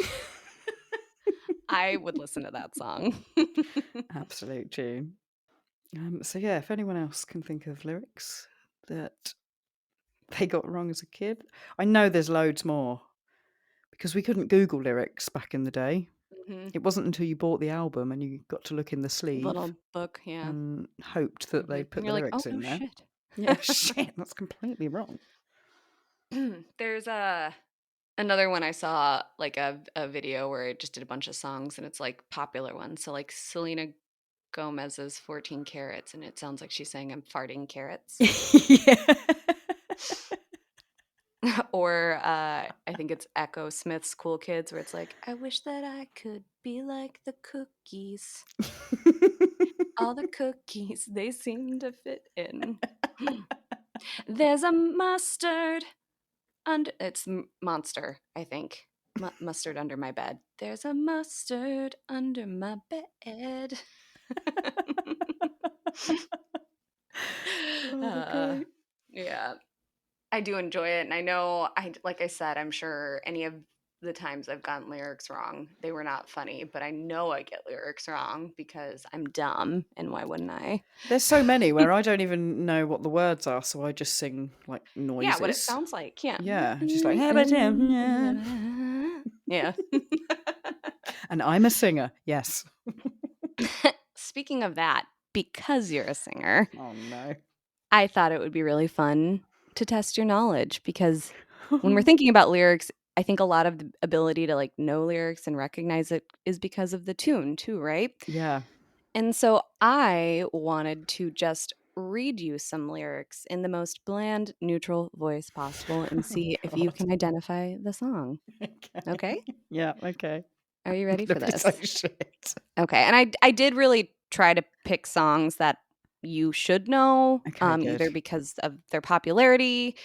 I would listen to that song. Absolute tune. So yeah, if anyone else can think of lyrics that they got wrong as a kid, I know there's loads more because we couldn't Google lyrics back in the day. Mhm. It wasn't until you bought the album and you got to look in the sleeve Little book, yeah. and hoped that Mhm. they'd And put the you're like, oh lyrics in no there. shit. Yeah, shit, that's completely wrong. There's another one I saw, like a video where it just did a bunch of songs and it's like popular ones. So like Selena Gomez's 14 Carats, and it sounds like she's saying I'm farting carrots. Yeah. Or I think it's Echo Smith's Cool Kids, where it's like, I wish that I could be like the cookies. All the cookies, they seem to fit in. There's a mustard under, it's Monster, I think. Mustard under my bed. There's a mustard under my bed. Oh, they're Uh, great. yeah, I do enjoy it, and I know, like I said, I'm sure any of the times I've gotten lyrics wrong, they were not funny, but I know I get lyrics wrong because I'm dumb, and why wouldn't I? There's so many where I don't even know what the words are, so I just sing like Yeah, what it noises. sounds like. Yeah. Yeah, just like yeah. Yeah. And I'm a singer. Yes. Speaking of that, because you're a singer, Oh no. I thought it would be really fun to test your knowledge because when we're thinking about lyrics, I think a lot of the ability to like know lyrics and recognize it is because of the tune too, right? Yeah. And so I wanted to just read you some lyrics in the most bland, neutral voice possible and Oh see if you God. can identify the song. Okay? Yeah. Okay. Are you I'm ready gonna for be so this? shit. Okay. And I did really try to pick songs that you should know, Okay. Good. either because of their popularity,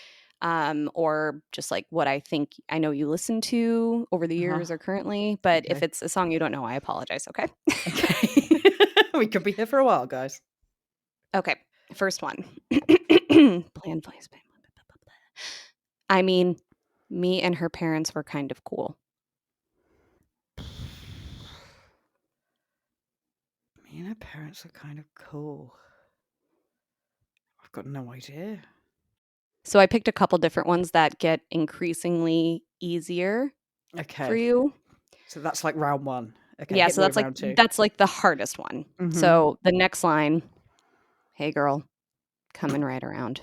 or just like what I think I know you listen to over the Uh-huh. years or currently. But if Okay. it's a song you don't know, I apologize. Okay. Okay. We could be here for a while, guys. Okay. First one. Bland voice. I mean, me and her parents were kind of cool. Me and her parents are kind of cool. I've got no idea. So I picked a couple different ones that get increasingly easier for Okay. you. So that's like round one. Okay, Yeah, hit so me with round two. that's like the hardest one. Mm-hmm. So the next line, "Hey girl, coming right around."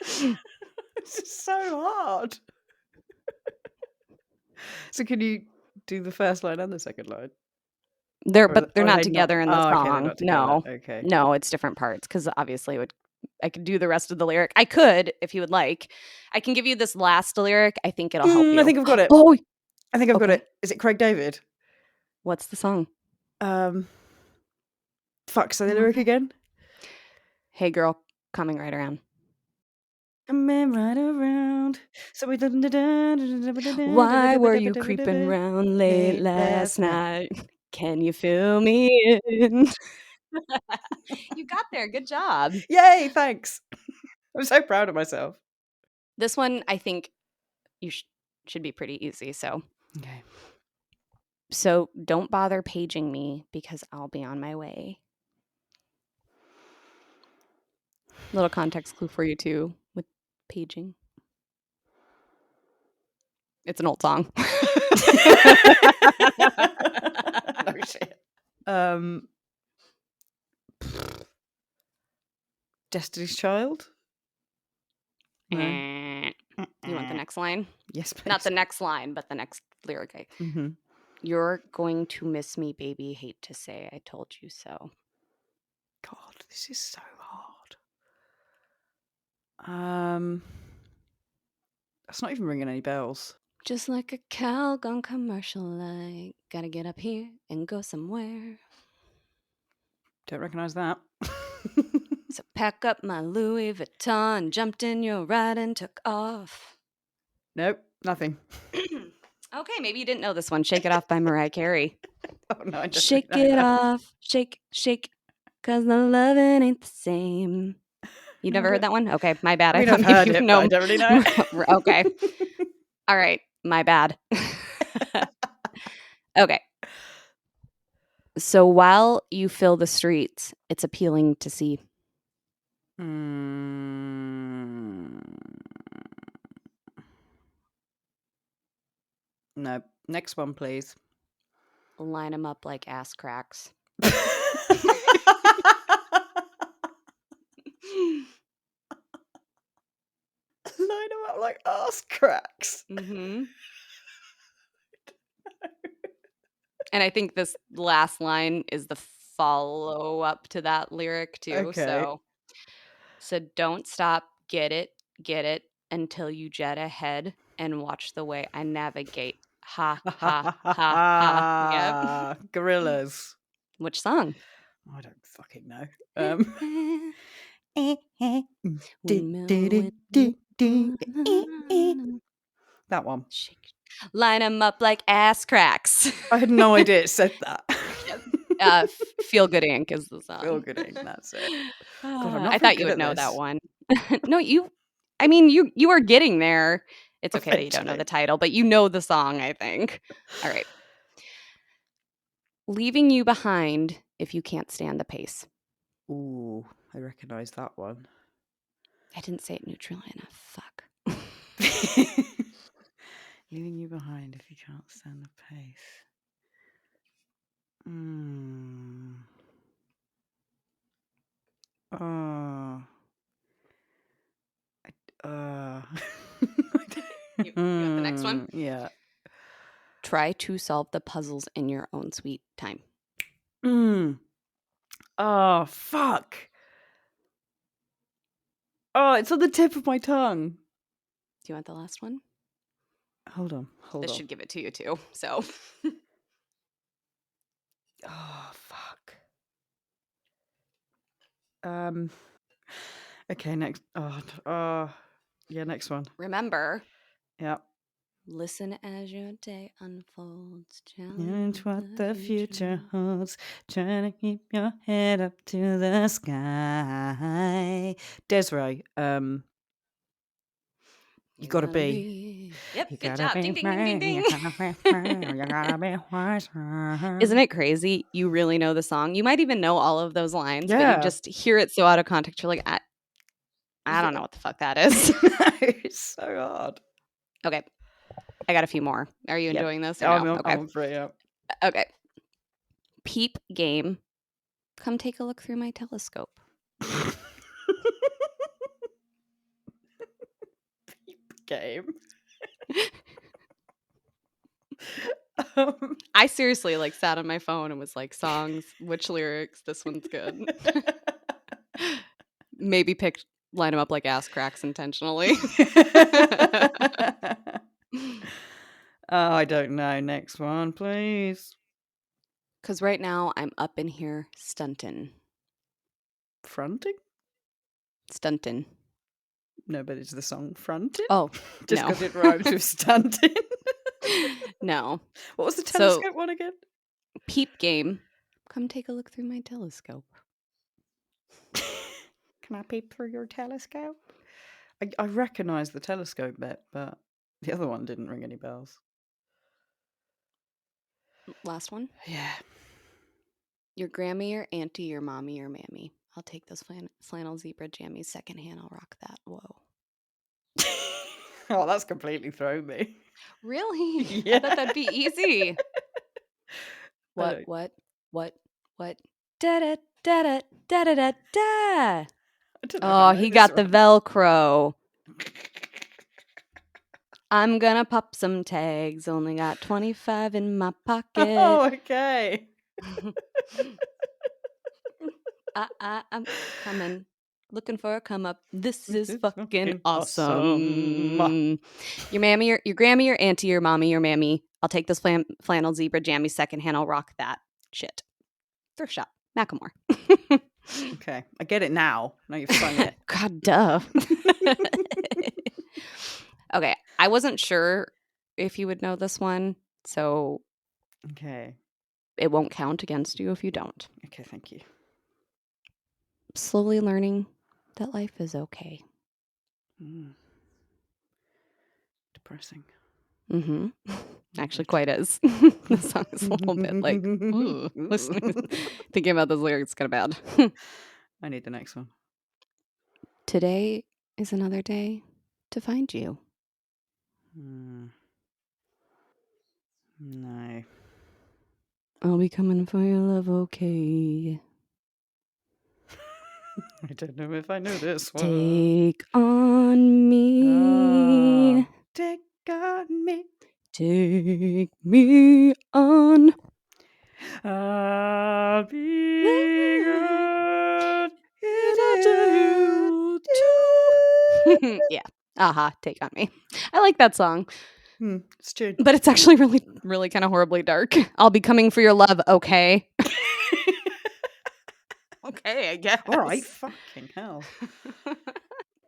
This is so hard. So can you do the first line and the second line? But they're Or are not they not? together in the Oh, okay, they're song. not together. No. Okay. No, it's different parts because obviously I could do the rest of the lyric. I could if you would like. I can give you this last lyric. I think it'll help I you. think I've got it. Oh, I think I've got okay. it. Is it Craig David? What's the song? Fuck, say the lyric again. Hey girl, coming right around. Coming right around. So we Why were you creeping round late last night? Can you fill me in? You got there. Good job. Yay, thanks. I'm so proud of myself. This one, I think you should be pretty easy. Okay. So don't bother paging me because I'll be on my way. Little context clue for you too with paging. It's an old song. No shit. Destiny's Child? No. You want the next line? Yes, please. Not the next line, but the next lyric. Mm-hmm. You're going to miss me, baby. Hate to say I told you so. God, this is so hard. That's not even ringing any bells. Just like a cow gone commercial, like gotta get up here and go somewhere. Don't recognise that. So pack up my Louis Vuitton, jumped in your ride and took off. Nope, nothing. Okay, maybe you didn't know this one. Shake It Off by Mariah Carey. Oh, no, I don't Shake know it that. off, shake, shake, 'cause the loving ain't the same. You No, I never heard don't. that one? Okay, my bad. I I mean, thought I've maybe heard you it, but I know. don't really know Okay. it. All right, my bad. Okay. So while you fill the streets, it's appealing to see. No. Next one, please. Line them up like ass cracks. Line them up like ass cracks. Mm-hmm. And I think this last line is the follow-up to that lyric too. Okay. So don't stop, get it until you jet ahead and watch the way I navigate. Ha ha ha ha. Yep. Gorillas. Which song? I don't fucking know. Windmill, That one. shake. Line them up like ass cracks. I had no idea it said that. Feel Good Inc. is the song. Feel good ink, that's it. God, I'm not I very thought you good would at know that this. one. No, I mean, you are getting there. It's okay that you don't know Eventually. the title, but you know the song, I think. All right. Leaving you behind if you can't stand the pace. Ooh, I recognise that one. I didn't say it neutrally enough. Fuck. Leaving you behind if you can't stand the pace. Oh. You got the next one? Yeah. Try to solve the puzzles in your own sweet time. Oh, fuck. Oh, it's on the tip of my tongue. Do you want the last one? Hold on. This should give it to you too. So Oh, fuck. Okay, next. Yeah, next one. remember, Yeah. listen as your day unfolds. Challenge what the future holds. Trying to keep your head up to the sky. Desiree, you gotta be. Yep, You good gotta job. be Ding, ding, ding, ding, free. ding. You gotta be free. You gotta be wiser. Isn't it crazy? You really know the song. You might even know all of those lines, but you Yeah. just hear it so out of context. You're like, I don't know what the fuck that is. It's so hard. Okay. I got a few more. Are you Yep. enjoying this or no? Okay. I'm free. Yeah. Okay. Peep game. Come take a look through my telescope. Game. I seriously sat on my phone and was like, songs, which lyrics? This one's good. Maybe picked line them up like ass cracks intentionally. Oh, I don't know. Next one, please. Because right now I'm up in here stunting. Fronting? Stunting. No, but it's the song Fronting. Oh, Just no. because it rhymes with stunting. No. What was the telescope one again? Peep game. Come take a look through my telescope. Can I peep through your telescope? I recognise the telescope bit, but the other one didn't ring any bells. Last one. Yeah. Your Grammy, your auntie, your mommy, your mammy. I'll take those flannel zebra jammies secondhand. I'll rock that. Whoa. Oh, that's completely thrown me. Really? Yeah. I thought that'd be easy. What? Da da da da da da da da. Oh, he got the Velcro. I'm gonna pop some tags. Only got 25 in my pocket. Oh, okay. I'm coming. Looking for a come up. This is fucking awesome. Your mammy, your Grammy, your auntie, your mommy, your mammy. I'll take this flannel zebra jammy secondhand. I'll rock that shit. Thrift shop. Macklemore. Okay. I get it now. Now you've sung it. God, duh. Okay. I wasn't sure if you would know this one, so Okay. it won't count against you if you don't. Okay, thank you. Slowly learning that life is okay. Depressing. Mm-hmm. Actually, quite is. The song is a little bit like, ooh, thinking about those lyrics kind of bad. I need the next one. Today is another day to find you. No. I'll be coming for your love, okay. I don't know if I know this one. Take on me. Take on me. Take me on. I'll be good. Yeah. Take on me. I like that song. It's true. But it's actually really, really kind of horribly dark. I'll be coming for your love, okay? Okay, I guess. All right, fucking hell.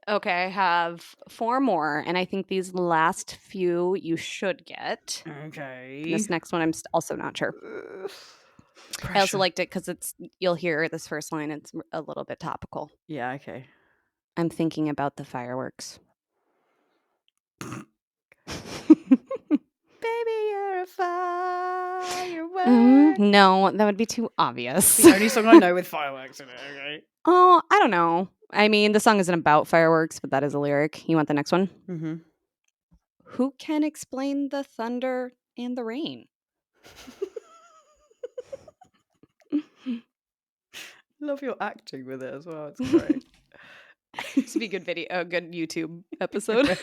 Okay, I have 4 more, and I think these last few you should get. Okay. This next one, I'm also not sure. I also liked it because you'll hear this first line, it's a little bit topical. Yeah, okay. I'm thinking about the fireworks. Baby, you're a firework. No, that would be too obvious. The only song I know with fireworks in it, okay? Oh, I don't know. I mean, the song isn't about fireworks, but that is a lyric. You want the next one? Mm-hmm. Who can explain the thunder and the rain? Love your acting with it as well. It's great. This would be a good video, a good YouTube episode.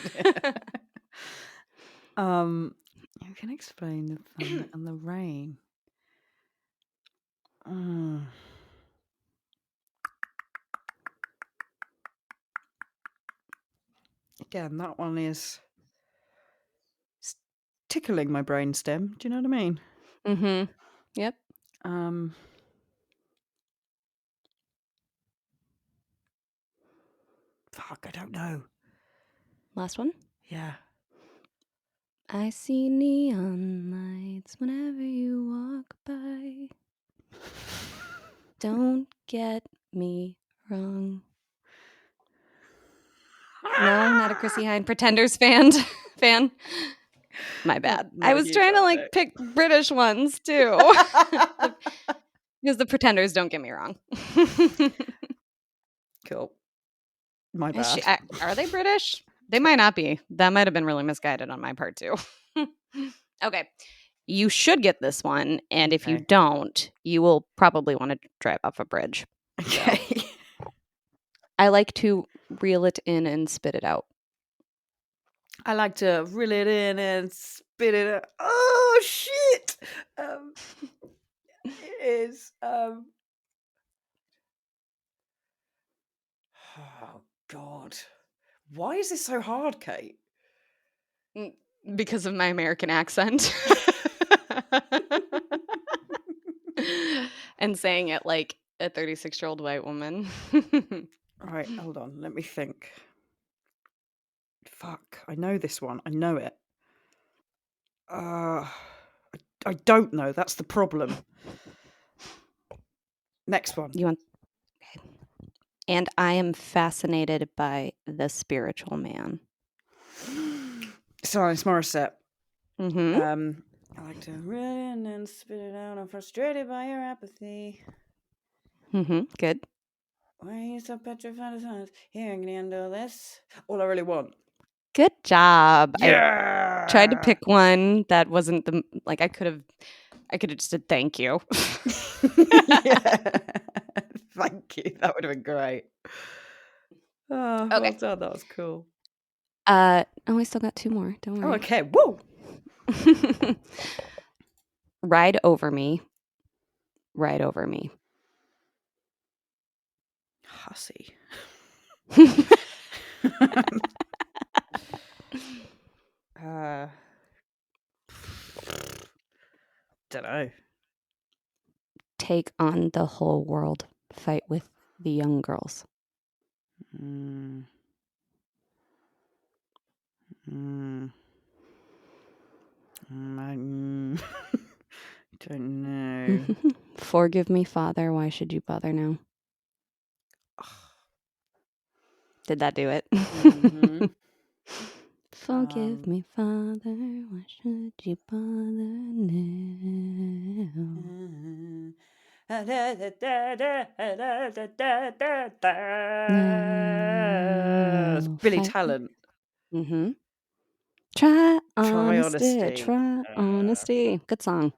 Who can explain the thunder and the rain? Again, that one is tickling my brainstem. Do you know what I mean? Mm-hmm. Yep. Fuck, I don't know. Last one. Yeah. I see neon lights whenever you walk by. Don't get me wrong. No, not a Chrissy Hynde Pretenders fan. My bad. Not I a was huge trying to fan, no. pick British ones too. Because the Pretenders, don't get me wrong. Cool. My bad. Are they British? They might not be. That might have been really misguided on my part too. Okay. You should get this one, and if you don't, you will probably want to drive off a bridge. Okay. So, I like to reel it in and spit it out. I like to reel it in and spit it out. Oh shit! It is. Oh God. Why is this so hard, Kate? Because of my American accent. And saying it like a 36-year-old white woman. All right, hold on. Let me think. Fuck, I know this one. I know it. I don't know. That's the problem. Next one. You want? Okay. And I am fascinated by the spiritual man. Sorry, it's Morissette. Mm-hmm. I like to reel it in and spit it out. I'm frustrated by your apathy. Mm-hmm. Good. Why are you so petrified of silence? Here, can you handle this? All I really want. Good job. Yeah. I tried to pick one that wasn't I could have just said thank you. Yeah. Thank you. That would have been great. Oh, Okay. well done. That was cool. I still got 2 more. Don't worry. Oh, okay. Woo! Ride over me. Ride over me. Hussy. Don't know. Take on the whole world. Fight with the young girls. I don't know. Forgive me, Father. Why should you bother now? Did that do it? Mhm. Forgive me, Father. Why should you bother now? It's Billy Fight. Talent. Mm-hmm. Try Try honesty. honesty. Try honesty. Good song.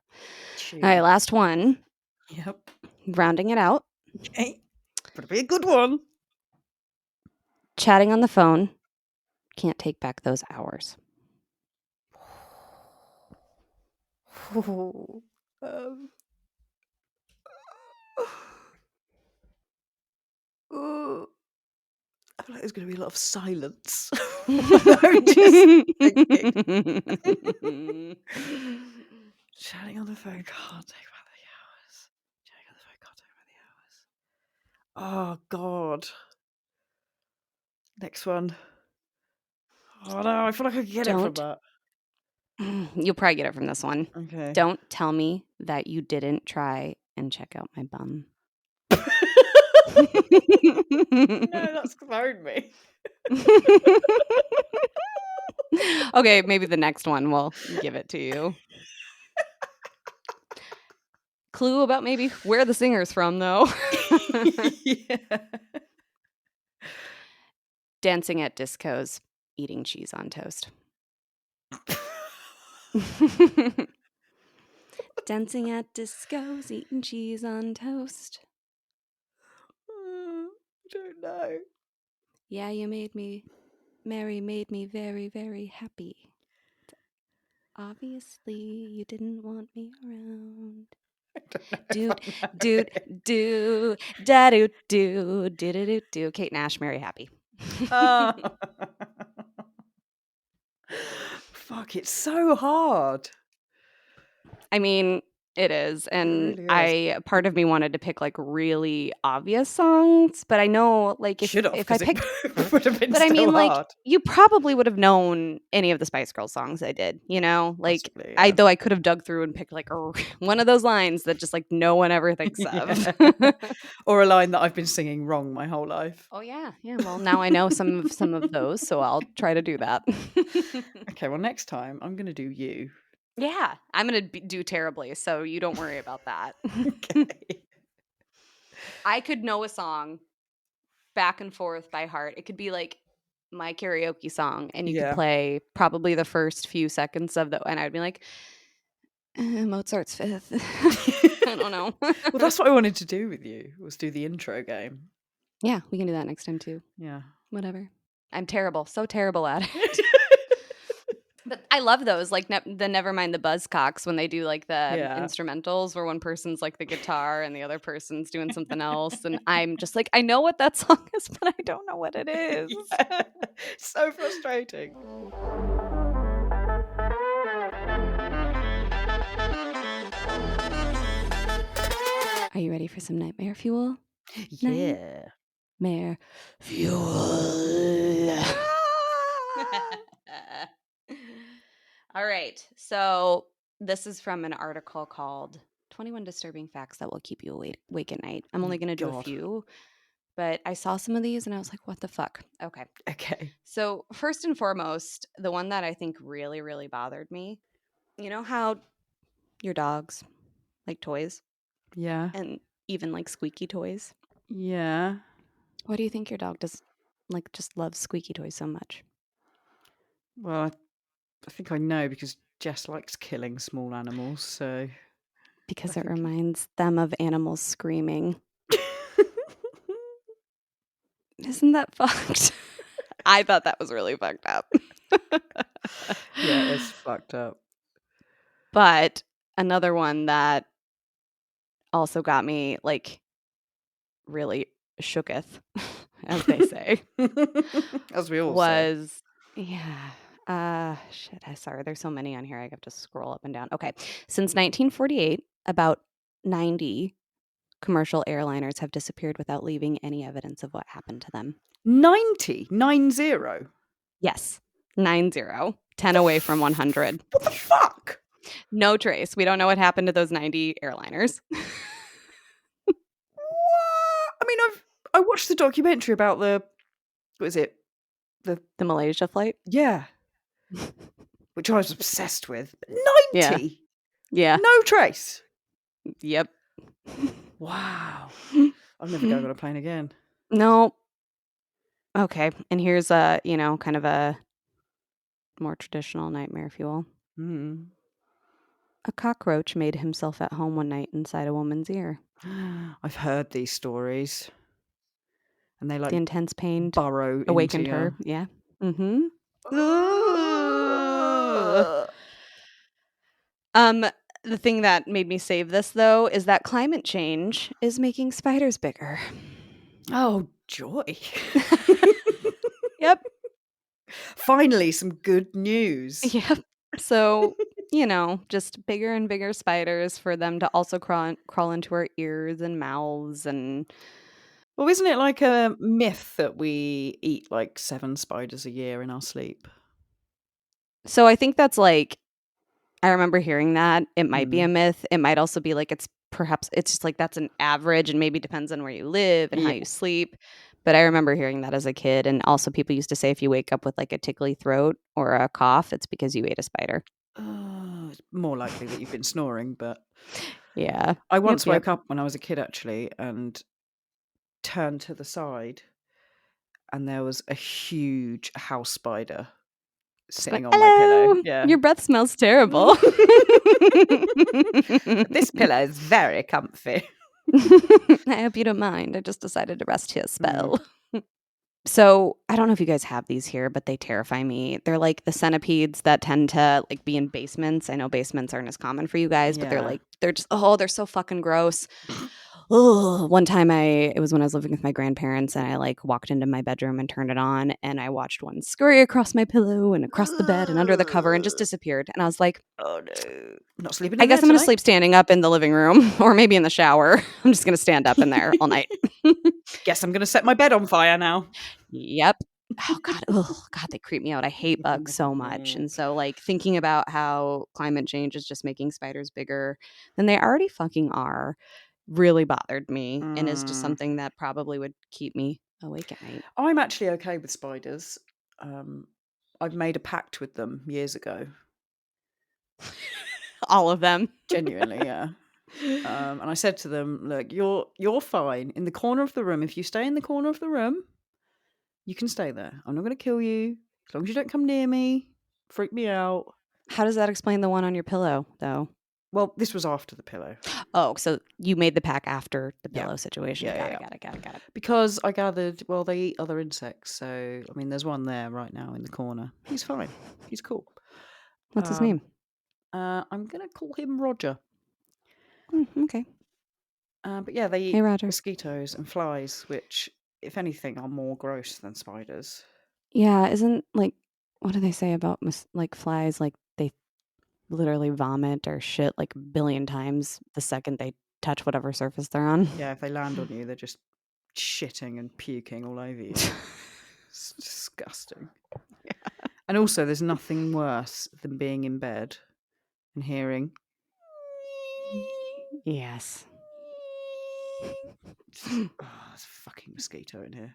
All right, Tune. last one. Yep. Rounding it out. Okay. Better be a good one. Chatting on the phone. Can't take back those hours. Um, I feel like there's going to be a lot of silence. I'm just thinking. Chatting on the phone can't take back the hours. Chatting on the phone can't take back the hours. Oh, God. Next one. Oh, no, I feel like I could get it from Don't. that. You'll probably get it from this one. Okay. Don't tell me that you didn't try and check out my bum. No, that's thrown me. Okay, maybe the next one will give it to you. Clue about maybe where the singer's from, though. Yeah. Dancing at discos, eating cheese on toast. Dancing at discos, eating cheese on toast. I don't know. Yeah, you made me, Mary made me very, very happy. Obviously, you didn't want me around. Dude, dude, do, da do, do, do, do, do, do. Kate Nash, Mary Happy. Oh. Fuck, it's so hard. I mean, it is. It And really is. part of me wanted to pick like really obvious songs, but I know like Should have, if I because it picked, would have been but I so mean, like, hard. you probably would have known any of the Spice Girls songs I did, you know? Like, Possibly, yeah. though I could have dug through and picked like one of those lines that just like no one ever thinks of. Or a line that I've been singing wrong my whole life. Oh yeah, yeah. Well, now I know some of those, so I'll try to do that. Okay, well, next time I'm going to do you. Yeah, I'm gonna do terribly, so you don't worry about that. Okay. I could know a song back and forth by heart. It could be like my karaoke song, and you could Yeah. play probably the first few seconds of the, and I'd be like, Mozart's Fifth. I don't know. Well, that's what I wanted to do with you, was do the intro game. Yeah, we can do that next time too. Yeah. Whatever. I'm terrible, so terrible at it. But I love those, like the Nevermind the Buzzcocks when they do like the Yeah. instrumentals where one person's like the guitar and the other person's doing something else. And I'm just like, I know what that song is, but I don't know what it is. Yeah. So frustrating. Are you ready for some nightmare fuel? Yeah. Nightmare fuel. All right. So this is from an article called 21 Disturbing Facts That Will Keep You Awake at Night. I'm only going to do a God. few, but I saw some of these and I was like, what the fuck? Okay. Okay. So first and foremost, the one that I think really, really bothered me, you know how your dogs like toys Yeah. and even like squeaky toys? Yeah. Why do you think your dog does like just loves squeaky toys so much? Well, I think I know because Jess likes killing small animals, so Because I it think reminds them of animals screaming. Isn't that fucked? I thought that was really fucked up. yeah, it's fucked up. But another one that also got me like really shooketh, as they say, As we all say. was shit. Sorry, there's so many on here. I have to scroll up and down. Okay, since 1948, about 90 commercial airliners have disappeared without leaving any evidence of what happened to them. 90? 90? Yes, 90. 10 away from 100. What the fuck? No trace. We don't know what happened to those 90 airliners. What? I mean, I watched the documentary about what is it? The Malaysia flight? Yeah. Which I was obsessed with. Yeah. 90? Yeah. No trace. Yep. Wow. I'm never going on a plane again. No. Okay. And here's kind of a more traditional nightmare fuel. Mm. A cockroach made himself at home one night inside a woman's ear. I've heard these stories. And they The intense pain burrow awakened into her. you. Yeah. Mm-hmm. The thing that made me save this, though, is that climate change is making spiders bigger. Oh, joy. Yep. Finally, some good news. Yep. So, just bigger and bigger spiders for them to also crawl into our ears and mouths. And Well, isn't it like a myth that we eat like 7 spiders a year in our sleep? so I think that's I remember hearing that. It might be a myth. It might also be it's just that's an average and maybe depends on where you live and how you sleep. But I remember hearing that as a kid. And also people used to say if you wake up with a tickly throat or a cough, it's because you ate a spider. It's more likely that you've been snoring, but Yeah. I once woke up when I was a kid actually and turned to the side and there was a huge house spider sitting on my pillow. Yeah. Your breath smells terrible. This pillow is very comfy. I hope you don't mind. I just decided to rest here a spell. So I don't know if you guys have these here, but they terrify me. They're like the centipedes that tend to be in basements. I know basements aren't as common for you guys, but they're just they're so fucking gross. One time it was when I was living with my grandparents and I walked into my bedroom and turned it on and I watched one scurry across my pillow and across the bed and under the cover and just disappeared. And I was like, oh no, not sleeping. I guess I'm going to sleep standing up in the living room or maybe in the shower. I'm just going to stand up in there all night. Guess I'm going to set my bed on fire now. Yep. Oh God. Oh God, they creep me out. I hate bugs so much. And so thinking about how climate change is just making spiders bigger than they already fucking are really bothered me and is just something that probably would keep me awake at night. I'm actually okay with spiders. I've made a pact with them years ago. All of them. Genuinely, yeah. And I said to them, look, you're fine in the corner of the room. If you stay in the corner of the room, you can stay there. I'm not going to kill you. As long as you don't come near me, freak me out. How does that explain the one on your pillow, though? Well, this was after the pillow. Oh, so you made the pack after the pillow situation. Got it. Because I gathered, well, they eat other insects. So, I mean, there's one there right now in the corner. He's fine. He's cool. What's his name? I'm going to call him Roger. Okay. But yeah, they eat Roger. mosquitoes and flies, which, if anything, are more gross than spiders. Yeah, isn't what do they say about flies? They literally vomit or shit a billion times the second they touch whatever surface they're on. Yeah, if they land on you, they're just shitting and puking all over you. It's disgusting. Yeah. And also, there's nothing worse than being in bed and hearing. Yes. There's a fucking mosquito in here.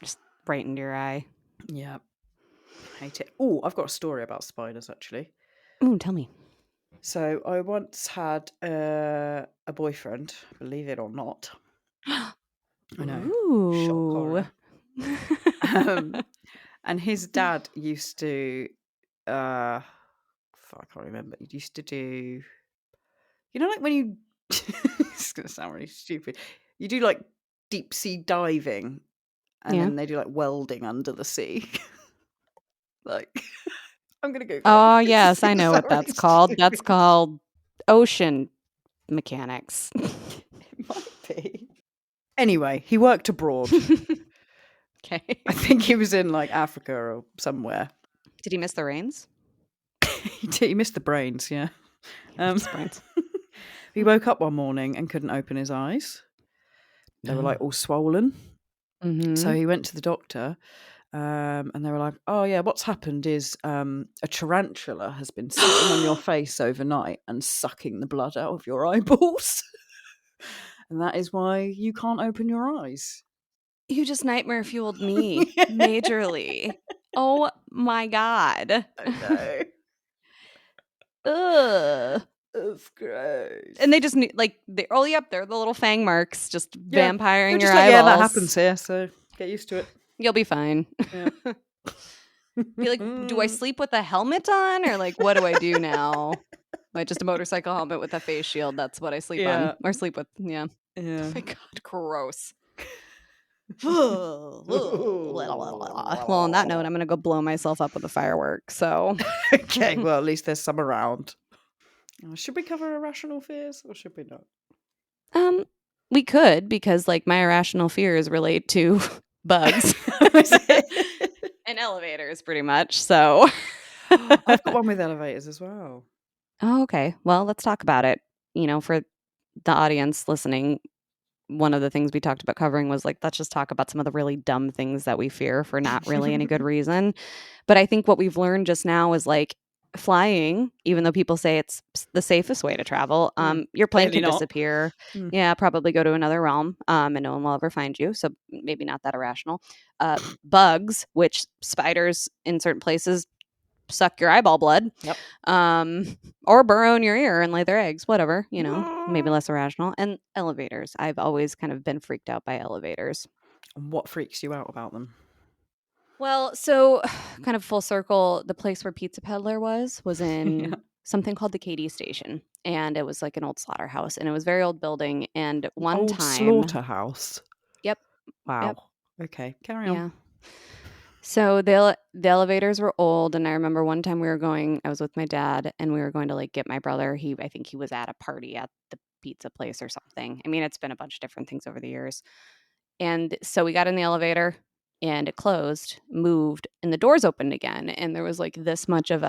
Just right into your eye. Yeah. Hate it. Oh, I've got a story about spiders, actually. Ooh, tell me. So I once had a boyfriend, believe it or not. I know. Ooh. Shock horror. And his dad used to, I can't remember. He used to do, when you, it's going to sound really stupid. You do deep sea diving and then they do welding under the sea. I'm going to go. Oh, yes, I know what that's called. Stupid. That's called ocean mechanics. It might be. Anyway, he worked abroad. Okay. I think he was in Africa or somewhere. Did he miss the rains? He missed the brains, yeah. Brains. He woke up one morning and couldn't open his eyes. They were all swollen. Mm-hmm. So he went to the doctor And they were like, "Oh yeah, what's happened is a tarantula has been sitting on your face overnight and sucking the blood out of your eyeballs, and that is why you can't open your eyes." You just nightmare fueled me majorly. Oh my God. I know. Ugh. It's gross. And they just need, like, they're the little fang marks just Yeah, they're vampiring your just like, yeah, that eyeballs. happens here, so get used to it. You'll be fine. Yeah. Be like, do I sleep with a helmet on, or like, what do I do now? Like, just a motorcycle helmet with a face shield. That's what I sleep on Yeah. or sleep with. Yeah. Oh Yeah. my God, gross. Well, on that note, I'm gonna go blow myself up with a firework. So, Okay, well, at least there's some around. Should we cover irrational fears or should we not? we could, because like my irrational fears relate to bugs and elevators, pretty much. So, I've got one with elevators as well. oh, okay. Well, let's talk about it. For the audience listening, one of the things we talked about covering was like, let's just talk about some of the really dumb things that we fear for not really any good reason. But I think what we've learned just now is like flying, even though people say it's the safest way to travel, your plane Clearly could not. disappear. Mm. Yeah, probably go to another realm, and no one will ever find you. So maybe not that irrational. Bugs, which spiders in certain places suck your eyeball blood, Yep. or burrow in your ear and lay their eggs, whatever, maybe less irrational. And elevators. I've always kind of been freaked out by elevators. And what freaks you out about them? Well, so kind of full circle, the place where Pizza Peddler was Yeah. in something called the KD station. And it was like an old slaughterhouse, and it was a very old building. And one Old time, slaughterhouse. yep, Wow. yep, Okay, carry on. yeah. So the elevators were old, and I remember one time I was with my dad, and we were going to like get my brother. I think he was at a party at the pizza place or something. I mean, it's been a bunch of different things over the years. And so we got in the elevator, and it closed, moved, and the doors opened again. And there was like this much of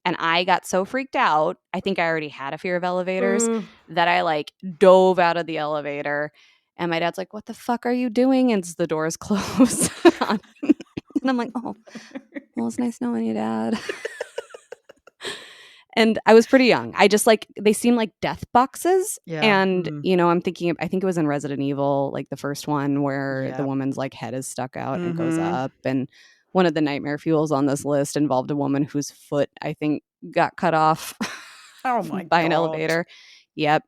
and I got so freaked out. I think I already had a fear of elevators that I like dove out of the elevator. And my dad's like, "What the fuck are you doing?" And the doors close. And I'm like, "Oh, well, it's nice knowing you, Dad." And I was pretty young. I just like, they seem like death boxes. Yeah. And, I'm thinking, I think it was in Resident Evil, like the first one where the Yeah. woman's like head is stuck out and it goes up. And one of the nightmare fuels on this list involved a woman whose foot, I think, got cut off Oh my by an God. elevator. Yep.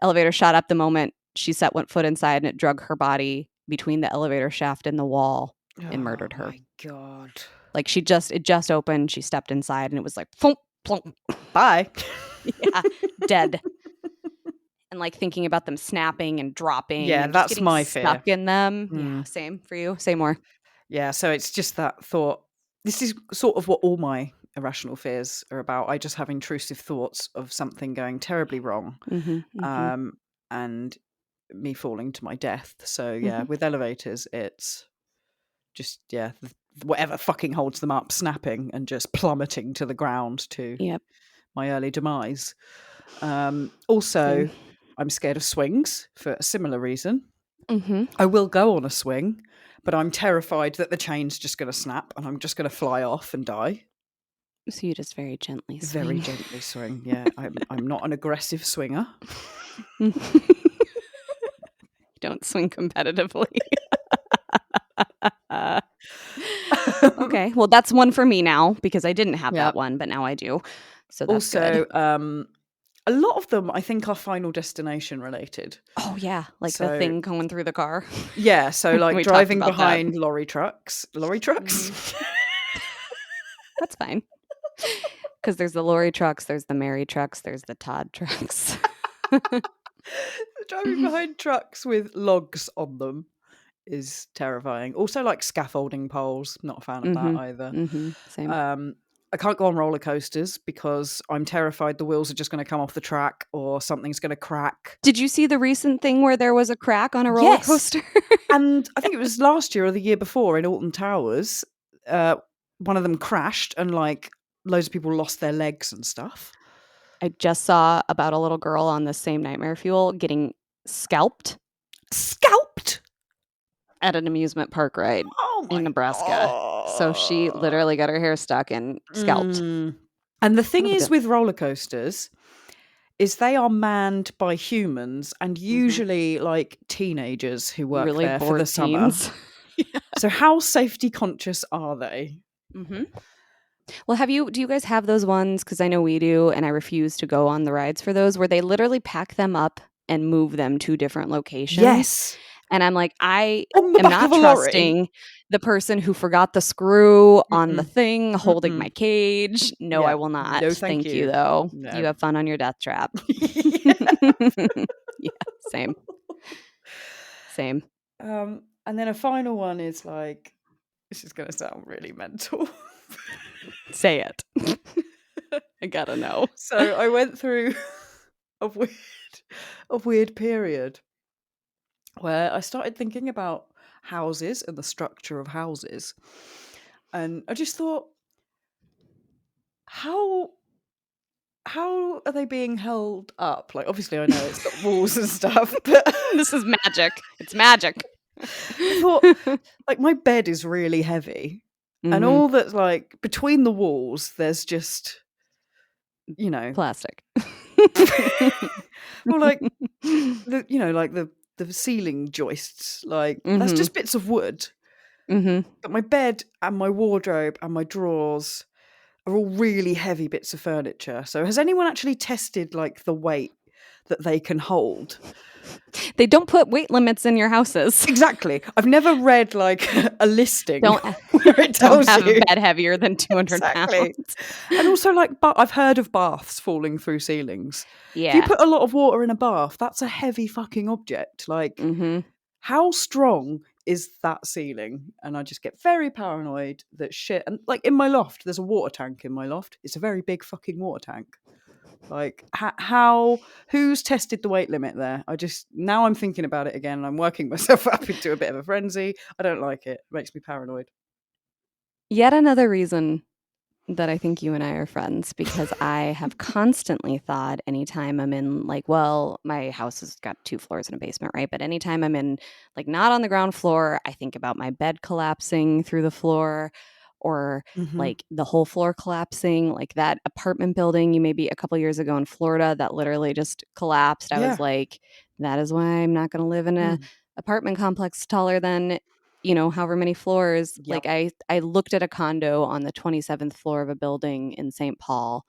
Elevator shot up the moment she set one foot inside, and it drug her body between the elevator shaft and the wall and murdered her. Oh my God. Like it just opened, she stepped inside, and it was like, plump, plump. Bye. Yeah, dead. And like thinking about them snapping and dropping, Yeah, and just that's getting my stuck fear. in them. Yeah, same for you. Say more. Yeah, so it's just that thought. This is sort of what all my irrational fears are about. I just have intrusive thoughts of something going terribly wrong, and me falling to my death. So yeah, with elevators, it's just whatever fucking holds them up, snapping and just plummeting to the ground to Yep. my early demise. Also, Same. I'm scared of swings for a similar reason. Mm-hmm. I will go on a swing, but I'm terrified that the chain's just going to snap and I'm just going to fly off and die. So you just very gently swing. Very gently swing. Yeah, I'm not an aggressive swinger. You don't swing competitively. Okay, well that's one for me now, because I didn't have that one, but now I do. So that's also, good. a lot of them I think are Final Destination related. Oh yeah, like the thing going through the car. Yeah, so like We driving talked about behind lorry trucks. Lorry trucks? That's fine. Because there's the lorry trucks, there's the Mary trucks, there's the Todd trucks. Driving behind trucks with logs on them is terrifying. Also, like scaffolding poles, not a fan of that either. Same. I can't go on roller coasters because I'm terrified the wheels are just going to come off the track or something's going to crack. Did you see the recent thing where there was a crack on a roller coaster? And I think it was last year or the year before in Alton Towers. One of them crashed and like loads of people lost their legs and stuff. I just saw about a little girl on the same nightmare fuel getting scalped. Scalped? at an amusement park ride Oh in my Nebraska. So she god. literally got her hair stuck and scalped. Mm. And the thing Kind of a is good. with roller coasters is they are manned by humans and Mhm. usually like teenagers who work Really there for the bored summer. teens. So how safety conscious are they? Mhm. Well, do you guys have those ones? Because I know we do, and I refuse to go on the rides for those, where they literally pack them up and move them to different locations. Yes. And I'm like, I On the am back not of a lorry. trusting the person who forgot the screw on the Mm-mm. thing holding my Mm-mm. cage. No, I Yeah. will No, not. thank Thank you, you. though. No. You have fun on your death trap. Yeah. Yeah, same. Same. And then a final one is like, this is going to sound really mental. Say it. I gotta know. So I went through a weird period where I started thinking about houses and the structure of houses. And I just thought, how how are they being held up? Like, obviously, I know it's got walls and stuff, but This is magic. It's magic. I thought, like, my bed is really heavy, and Mhm. all that's like between the walls, there's just, you know, Plastic. well, like like the ceiling joists, like that's Mhm. just bits of wood. Mhm. But my bed and my wardrobe and my drawers are all really heavy bits of furniture. So has anyone actually tested like the weight that they can hold? They don't put weight limits in your houses. Exactly. I've never read like a listing Don't where it don't tells have a you. bed heavier than 200 Exactly. pounds. And also like but I've heard of baths falling through ceilings. If you Yeah. put a lot of water in a bath, that's a heavy fucking object. Like Mhm. how strong is that ceiling? And I just get very paranoid that shit. And like in my loft, there's a water tank in my loft. It's a very big fucking water tank. Like how? Who's tested the weight limit there? I just now I'm thinking about it again. And I'm working myself up into a bit of a frenzy. I don't like it. It makes me paranoid. Yet another reason that I think you and I are friends, because I have constantly thought anytime I'm in, like, well, my house has got 2 floors and a basement, right? But anytime I'm in, like, not on the ground floor, I think about my bed collapsing through the floor, or Hmm. like the whole floor collapsing, like that apartment building you maybe a couple years ago in Florida that literally just collapsed. I was Yeah. like, that is why I'm not going to live in a Mm. apartment complex taller than, however many floors. Like Yep. I looked at a condo on the 27th floor of a building in St. Paul,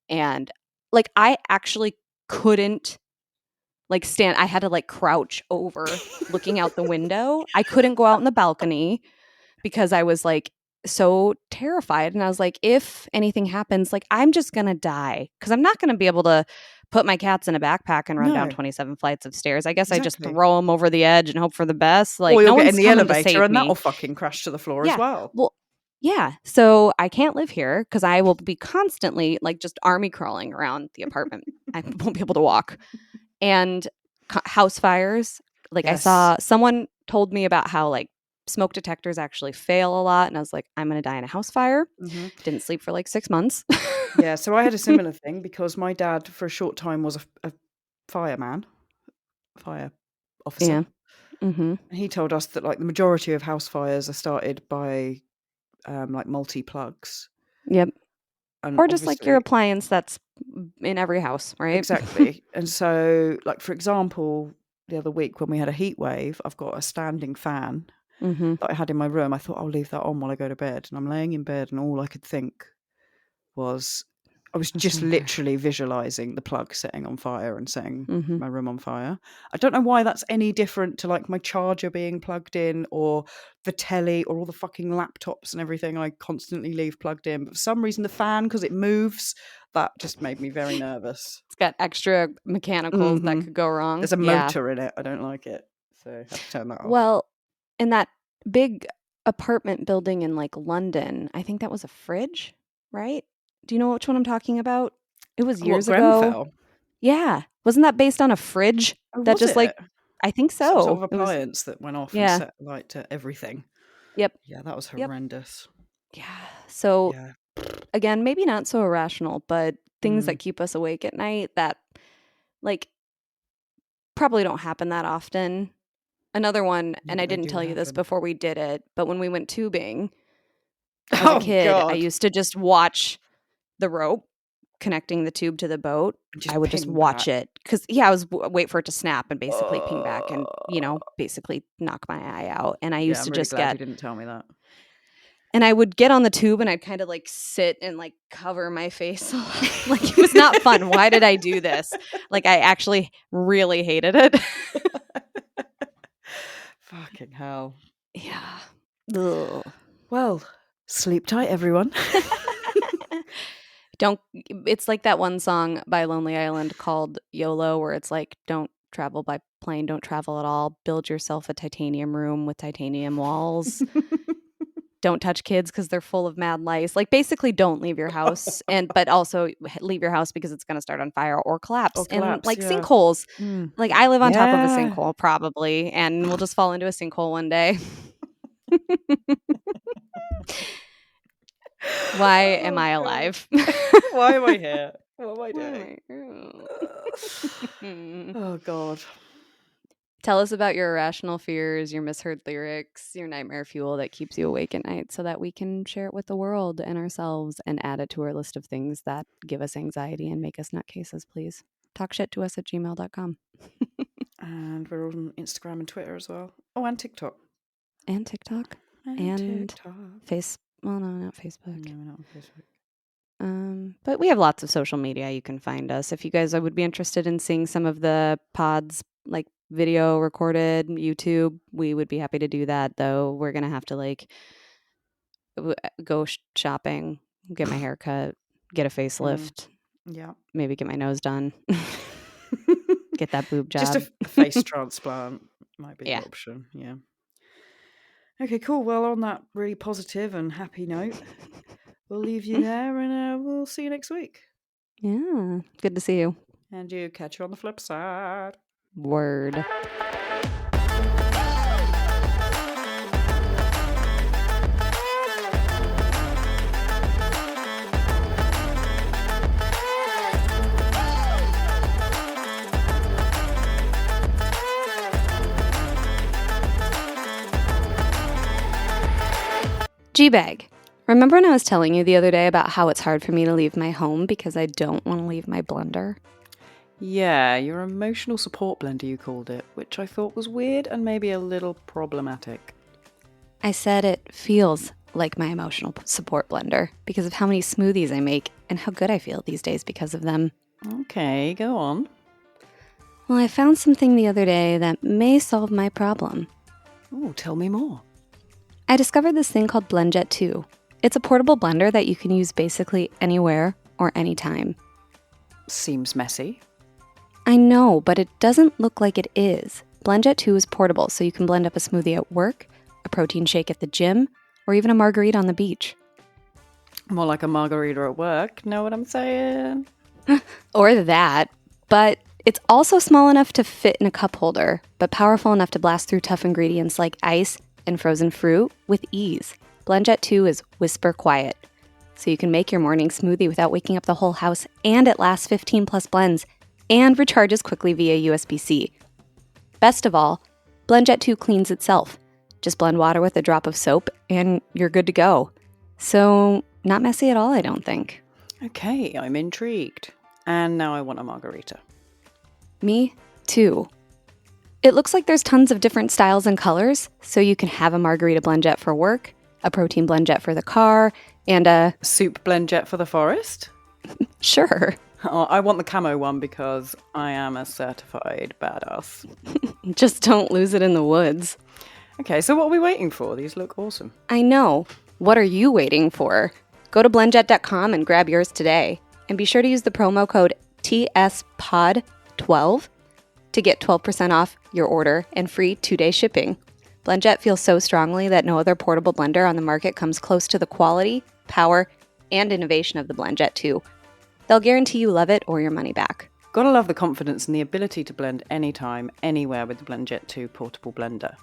and like I actually couldn't like stand. I had to like crouch over looking out the window. I couldn't go out in the balcony because I was like so terrified, and I was like, if anything happens, like I'm just going to die, cuz I'm not going to be able to put my cats in a backpack and run down No. 27 flights of stairs. I guess I just Exactly. throw them over the edge and hope for the best. Or Like you'll no get in one's the coming to elevator save and that'll me. fucking crash to the floor as Yeah. well. Well, yeah. So I can't live here because I will be constantly like just army crawling around the apartment. I won't be able to walk. And house fires. Like I Yes. saw someone told me about how like smoke detectors actually fail a lot. And I was like, I'm going to die in a house fire. Hmm. Didn't sleep for like 6 months. Yeah. So I had a similar thing because my dad, for a short time, was a fireman, fire officer. Yeah. Mm-hmm. And he told us that like the majority of house fires are started by like multi plugs, Yep. and Or just like your obviously, appliance that's in every house, right? exactly. And so, like for example, the other week when we had a heat wave, I've got a standing fan Mm-hmm. that I had in my room. I thought I'll leave that on while I go to bed, and I'm laying in bed, and all I could think was I was What's just wrong here? literally visualizing the plug setting on fire and setting Mm-hmm. my room on fire. I don't know why that's any different to like my charger being plugged in or the telly or all the fucking laptops and everything I constantly leave plugged in. But for some reason, the fan, because it moves, that just made me very nervous. It's got extra mechanicals that Hmm. could go wrong. There's a Yeah. motor in it. I don't like it. So I have to turn that off. Well, in that big apartment building in like London, I think that was a fridge, right? Do you know which one I'm talking about? It was What, years ago. Grenfell? Yeah. Wasn't that based on a fridge Oh, that was just like, it? I think Some sort so. of It was, appliance that went off and yeah. set light to everything. Yep. Yeah, that was Yep. horrendous. Yeah. So Yeah. again, maybe not so irrational, but things Mm. that keep us awake at night that like probably don't happen that often. Another one, Yeah, and but I they didn't do tell you this happen. before we did it, but when we went tubing as a Oh, kid, I God. used to just watch the rope connecting the tube to the boat. Just I would just ping watch back. it because, I was wait for it to snap and basically ping back and, Oh. basically knock my eye out. And I Yeah, used I'm to really just glad get, you didn't tell me that. and I would get on the tube and I'd kind of like sit and like cover my face. Like it was not fun. Why did I do this? Like I actually really hated it. Fucking hell. Yeah. Ugh. Well, sleep tight, everyone. It's like that one song by Lonely Island called YOLO, where it's like, don't travel by plane, don't travel at all. Build yourself a titanium room with titanium walls. Don't touch kids because they're full of mad lice. Like basically don't leave your house, but also leave your house because it's going to start on fire or collapse. Or And collapse, like yeah. sinkholes, Mm. like I live on top of a Yeah. sinkhole probably, and we'll just fall into a sinkhole one day. Why am Oh, I God. alive? Why am I here? What am I Why am doing? I here? Oh, God. Tell us about your irrational fears, your misheard lyrics, your nightmare fuel that keeps you awake at night so that we can share it with the world and ourselves and add it to our list of things that give us anxiety and make us nutcases, please. Talk shit to us at gmail.com. And we're on Instagram and Twitter as well. Oh, and TikTok. And TikTok. And TikTok. Well, no, not Facebook. No, we're not on Facebook. But we have lots of social media. You can find us. If you guys would be interested in seeing some of the pods, like video recorded, YouTube, we would be happy to do that. Though we're gonna have to like go shopping, get my hair cut, get a facelift, Yeah. maybe get my nose done, get that boob job. Just a face transplant might be Yeah. the option. Yeah. Okay, cool. Well, on that really positive and happy note, we'll leave you there and we'll see you next week. Yeah. Good to see you. And you catch you on the flip side. Word. G-Bag. Remember when I was telling you the other day about how it's hard for me to leave my home because I don't want to leave my blender? Yeah, your emotional support blender, you called it, which I thought was weird and maybe a little problematic. I said it feels like my emotional support blender because of how many smoothies I make and how good I feel these days because of them. Okay, go on. Well, I found something the other day that may solve my problem. Oh, tell me more. I discovered this thing called BlendJet 2. It's a portable blender that you can use basically anywhere or anytime. Seems messy. I know, but it doesn't look like it is. BlendJet 2 is portable, so you can blend up a smoothie at work, a protein shake at the gym, or even a margarita on the beach. More like a margarita at work, know what I'm saying? Or that, but it's also small enough to fit in a cup holder, but powerful enough to blast through tough ingredients like ice and frozen fruit with ease. BlendJet 2 is whisper quiet, so you can make your morning smoothie without waking up the whole house, and it lasts 15 plus blends and recharges quickly via USB-C. Best of all, BlendJet 2 cleans itself. Just blend water with a drop of soap and you're good to go. So, not messy at all, I don't think. Okay, I'm intrigued. And now I want a margarita. Me too. It looks like there's tons of different styles and colors, so you can have a margarita BlendJet for work, a protein BlendJet for the car, and a Soup BlendJet for the forest? sure. Oh, I want the camo one because I am a certified badass. Just don't lose it in the woods. Okay, so what are we waiting for? These look awesome. I know. What are you waiting for? Go to blendjet.com and grab yours today. And be sure to use the promo code TSPOD12 to get 12% off your order and free 2-day shipping. BlendJet feels so strongly that no other portable blender on the market comes close to the quality, power, and innovation of the BlendJet 2. They'll guarantee you love it or your money back. Gotta love the confidence and the ability to blend anytime, anywhere with the BlendJet 2 portable blender.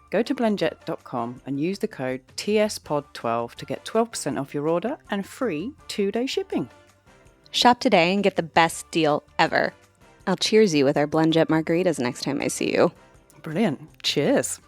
Go to blendjet.com and use the code TSPOD12 to get 12% off your order and free 2-day shipping. Shop today and get the best deal ever. I'll cheers you with our BlendJet margaritas next time I see you. Brilliant. Cheers.